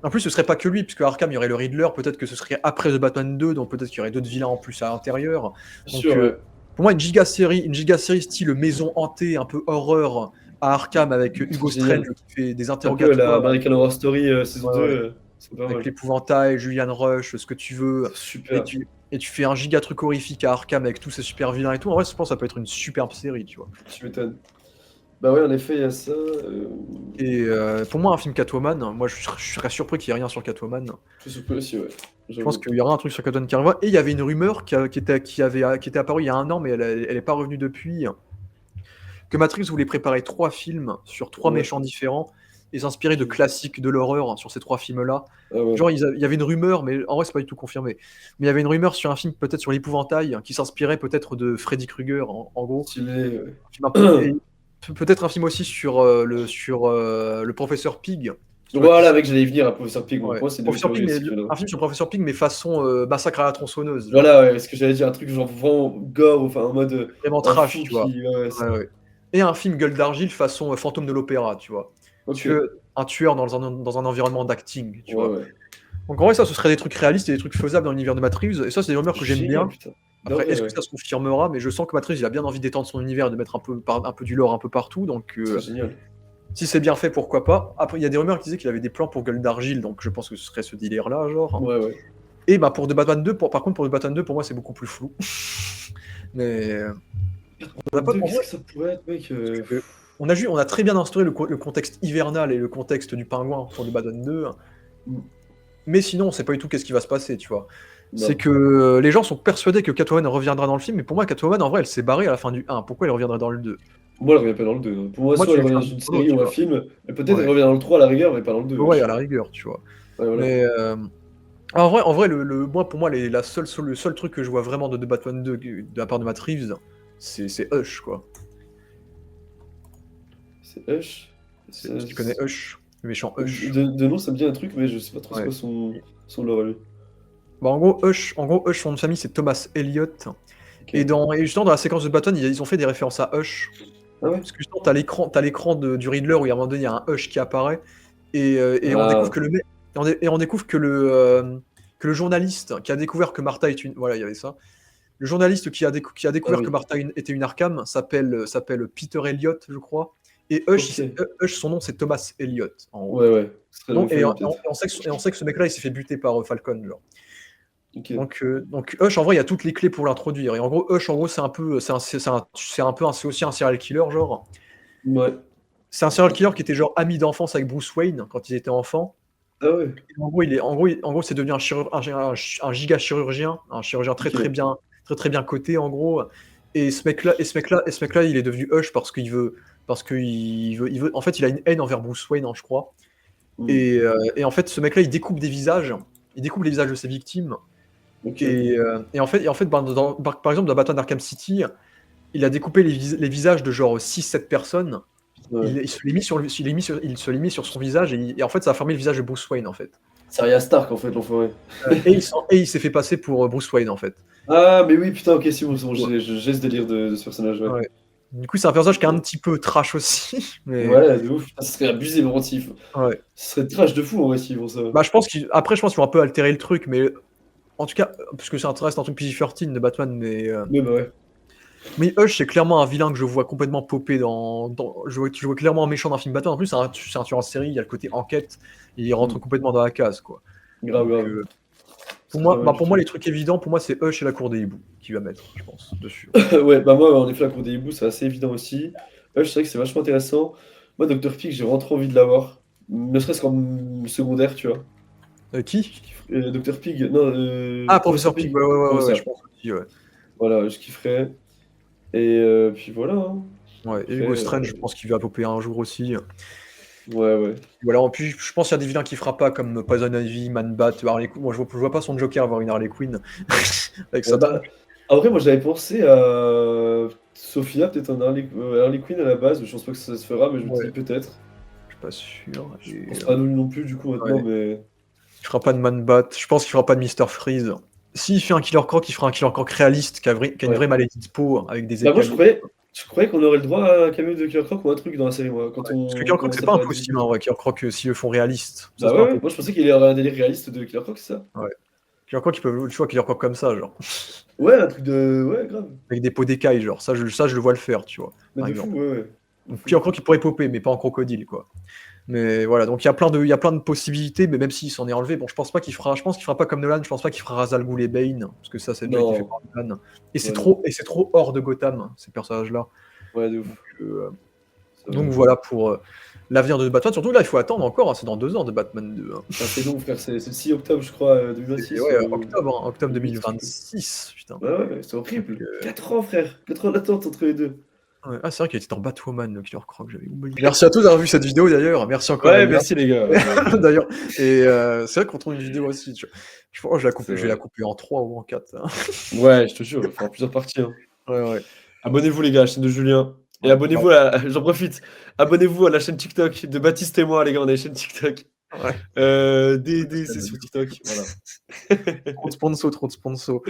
En plus, ce serait pas que lui, puisque Arkham, il y aurait le Riddler, peut-être que ce serait après The Batman 2, donc peut-être qu'il y aurait d'autres vilains en plus à l'intérieur. Bien Donc, sûr, ouais. pour moi, une giga série style maison hantée, un peu horreur à Arkham avec Hugo C'est génial. Strange qui fait des Un peu la interrogatoires American Horror Story saison ouais, 2, ouais, c'est pas avec mal. l'épouvantail, Julian Rush, ce que tu veux, et Super. tu fais un giga truc horrifique à Arkham avec tous ces super vilains et tout. En vrai, je pense que ça peut être une superbe série, tu vois. Tu m'étonnes. Bah ouais, en effet, il y a ça. Et pour moi, un film Catwoman, moi je serais surpris qu'il n'y ait rien sur Catwoman. Tout se peut aussi, ouais. Je pense J'avoue. qu'il y aura un truc sur Catwoman qui arrivera. Et il y avait une rumeur qui était apparue il y a un an, mais elle est pas revenue depuis. Que Matrix voulait préparer 3 films sur 3 Ouais. méchants différents et s'inspirer de classiques de l'horreur sur ces 3 films-là. Ah ouais. Genre, il y avait une rumeur, mais en vrai, c'est pas du tout confirmé. Mais il y avait une rumeur sur un film, peut-être sur l'épouvantail, qui s'inspirait peut-être de Freddy Krueger, en gros. Stylé, Un film un peu- et peut-être un film aussi sur le professeur Pig. Tu vois, Voilà, mec, j'allais y venir à Professeur Pig. Pour ouais. moi, c'est une Professeur Pig, théorie mais aussi. Que là. un film sur Professeur Pig, mais façon massacre à la tronçonneuse. Genre. Voilà, ouais, ce que j'allais dire, un truc genre vraiment gore, enfin en mode Vraiment un trash, fou tu vois. qui. Ouais, Ouais, ouais. Et un film gueule d'argile façon fantôme de l'opéra, tu vois. Ok. Un tueur dans un environnement d'acting, tu Ouais, vois. ouais. Donc en vrai, ça, ce serait des trucs réalistes et des trucs faisables dans l'univers de Matrix. Et ça, c'est des rumeurs que j'aime Génial, bien. putain. Après, Dingue, est-ce que ouais. ça se confirmera? Mais je sens que Matrix, il a bien envie d'étendre son univers et de mettre un peu du lore un peu partout. Donc C'est génial. si c'est bien fait, pourquoi pas. Après, il y a des rumeurs qui disaient qu'il avait des plans pour Gueule d'Argile, donc je pense que ce serait ce délire-là, genre. Ouais, ouais. Et bah pour The Batman 2, par contre, pour The Batman 2, pour moi, c'est beaucoup plus flou. Mais on a pas, en Qu'est-ce vrai, que ça pourrait être, mec on a très bien instauré le contexte hivernal et le contexte du pingouin pour The Batman 2. Mais sinon, on sait pas du tout qu'est-ce qui va se passer, tu vois. Non. C'est que les gens sont persuadés que Catwoman reviendra dans le film, mais pour moi, Catwoman, en vrai, elle s'est barrée à la fin du 1. Pourquoi elle reviendrait dans le 2? Moi, elle revient pas dans le 2. Pour moi, Moi, soit tu elle lui fais revient un dans une solo, série tu ou un vois. film, et peut-être Ouais. elle revient dans le 3 à la rigueur, mais pas dans le 2. Ouais, à la rigueur, tu vois. Ouais, voilà. Mais en vrai, moi, pour moi, le seul truc que je vois vraiment de The Batman 2 de la part de Matt Reeves, c'est Hush, quoi. C'est Hush. Si tu connais Hush, le méchant Hush. De nom, ça me dit un truc, mais je sais pas trop Ouais. c'est quoi son lore à lui. Bah, en gros, Hush, son nom de famille, c'est Thomas Elliott. Ok. Et justement, dans la séquence de Batman, ils ont fait des références à Hush. Ah ouais. Parce que justement, t'as l'écran du Riddler où à un moment donné, il y a un Hush qui apparaît. Et on Ah. découvre que on découvre que le journaliste qui a découvert que Martha est une. Voilà, il y avait ça. Le journaliste qui a découvert Ah oui. que Martha était une Arkham s'appelle Peter Elliott, je crois. Et Hush, Ok. Hush, son nom, c'est Thomas Elliott. En gros. Ouais, ouais. Ce serait Non, dans le et film, on, peut-être. on sait que ce mec-là, il s'est fait buter par Falcon. Genre. Ok. Donc Hush, en vrai, il y a toutes les clés pour l'introduire. Et en gros, Hush, en gros, c'est aussi un serial killer, genre. Ouais. C'est un serial killer qui était genre ami d'enfance avec Bruce Wayne quand ils étaient enfants. Ah ouais. Et en gros, c'est devenu un giga chirurgien, un chirurgien très Ok. très bien coté en gros. Et ce mec-là, il est devenu Hush parce qu'il veut, en fait, il a une haine envers Bruce Wayne, hein, je crois. Hmm. Et en fait, ce mec-là, il découpe les visages de ses victimes. Ok. Et en fait, par exemple, dans Batman Arkham City, il a découpé les visages de genre 6-7 personnes. Ouais. Il se l'est mis sur son visage et en fait, ça a formé le visage de Bruce Wayne en fait. C'est Arya Stark, en fait, l'enfoiré. Et il s'est fait passer pour Bruce Wayne en fait. Ah, mais oui, putain, ok, si, bon, j'ai ce délire de ce personnage, ouais. Ouais. Du coup, c'est un personnage qui est un petit peu trash aussi. Mais... Ouais, de ouf. Ah, ça serait abusé, vraiment, s'il Ouais. Ce serait trash de fou, en vrai, s'ils font ça. Bah, je pense qu'ils vont un peu altérer le truc, mais en tout cas, parce que ça reste un truc PG-13 de Batman, mais. Mais bah ouais. Mais Hush, c'est clairement un vilain que je vois complètement popper je vois clairement un méchant d'un film Batman. En plus, c'est un tueur en série, il y a le côté enquête, et il rentre complètement dans la case, quoi. Grave, Donc, grave. pour moi, les trucs évidents, pour moi, c'est Hush et la cour des hiboux qui va mettre, je pense, dessus. Ouais, bah moi, en effet, la cour des hiboux, c'est assez évident aussi. Là, je sais que c'est vachement intéressant. Moi, Dr. Pig, j'ai vraiment trop envie de l'avoir. Ne serait-ce qu'en secondaire, tu vois. Qui Dr. Pig, non. Ah, Professeur Pig, ouais, Professeur. je pense aussi, ouais. Voilà, je kifferais. Et puis voilà. Hein. Ouais, et Hugo Strange, je pense qu'il va popper un jour aussi. Ouais, ouais. Voilà, en plus, je pense qu'il y a des vilains qui fera pas comme Poison Ivy, Man-Bat, Harley Quinn. Moi, je vois pas son Joker avoir une Harley Quinn avec sa Bah, en vrai, moi, j'avais pensé à Sophia, peut-être un Harley Quinn à la base. Je pense pas que ça se fera, mais je me dis peut-être. Je suis pas sûr. Je pense pas à nous non plus, du coup, maintenant, Ouais. mais. Il fera pas de Man-Bat. Je pense qu'il fera pas de Mr. Freeze. s'il fait un Killer Croc, il fera un Killer Croc réaliste qui a une Ouais. vraie maladie de peau avec des Bah, moi, écailles. je croyais qu'on aurait le droit à un cameo de Killer Croc ou un truc dans la série, moi. Quand Parce on que Killer Croc, commence c'est à pas parler impossible, en vrai, Killer Croc, s'ils le font réaliste. Ça, Bah c'est pas ouais, impossible. moi je pensais qu'il y aurait un délire réaliste de Killer Croc, c'est ça? Killer Croc, ils peuvent le choix Killer Croc comme ça, genre. Ouais, un truc de. Ouais, grave. Avec des peaux d'écailles, genre. Ça, je le vois le faire, tu vois. Mais Par de fou, exemple. ouais, ouais. Donc, Killer Croc, il pourrait popper, mais pas en crocodile, quoi. Mais voilà, donc il y a plein de possibilités, mais même s'il s'en est enlevé, bon, je pense qu'il fera pas comme Nolan, je pense pas qu'il fera Ra's al Ghul et Bane, parce que ça, c'est déjà été fait Non. par Nolan. Et c'est Ouais, trop hors de Gotham, ces personnages-là. Ouais, de ouf. Euh, C'est donc vrai. voilà pour l'avenir de Batman. Surtout là, il faut attendre encore, hein, c'est dans 2 ans de Batman 2. Hein. Ah, c'est long, frère, c'est le 6 octobre, je crois, C'est 2026. ouais, ou- octobre le 8, je sais plus. 2026, putain. Ouais, ouais, c'est horrible. Donc, 4 ans, frère. 4 ans d'attente entre les deux. Ouais. Ah, c'est vrai qu'il était dans Batwoman, le Killer Croc, j'avais oublié. Merci à tous d'avoir vu cette vidéo d'ailleurs, merci encore. Ouais, les gars. merci les gars. D'ailleurs, et c'est vrai qu'on trouve une vidéo aussi. Je pense que C'est je vais la vrai. couper en 3 ou en 4. Hein. Ouais, je te jure, il fera plusieurs parties. Hein. Ouais. Abonnez-vous les gars à la chaîne de Julien. Et Ouais. abonnez-vous j'en profite, abonnez-vous à la chaîne TikTok de Baptiste et moi, les gars, on a une chaîne TikTok. Ouais. C'est sur TikTok, voilà. Trop de sponsors.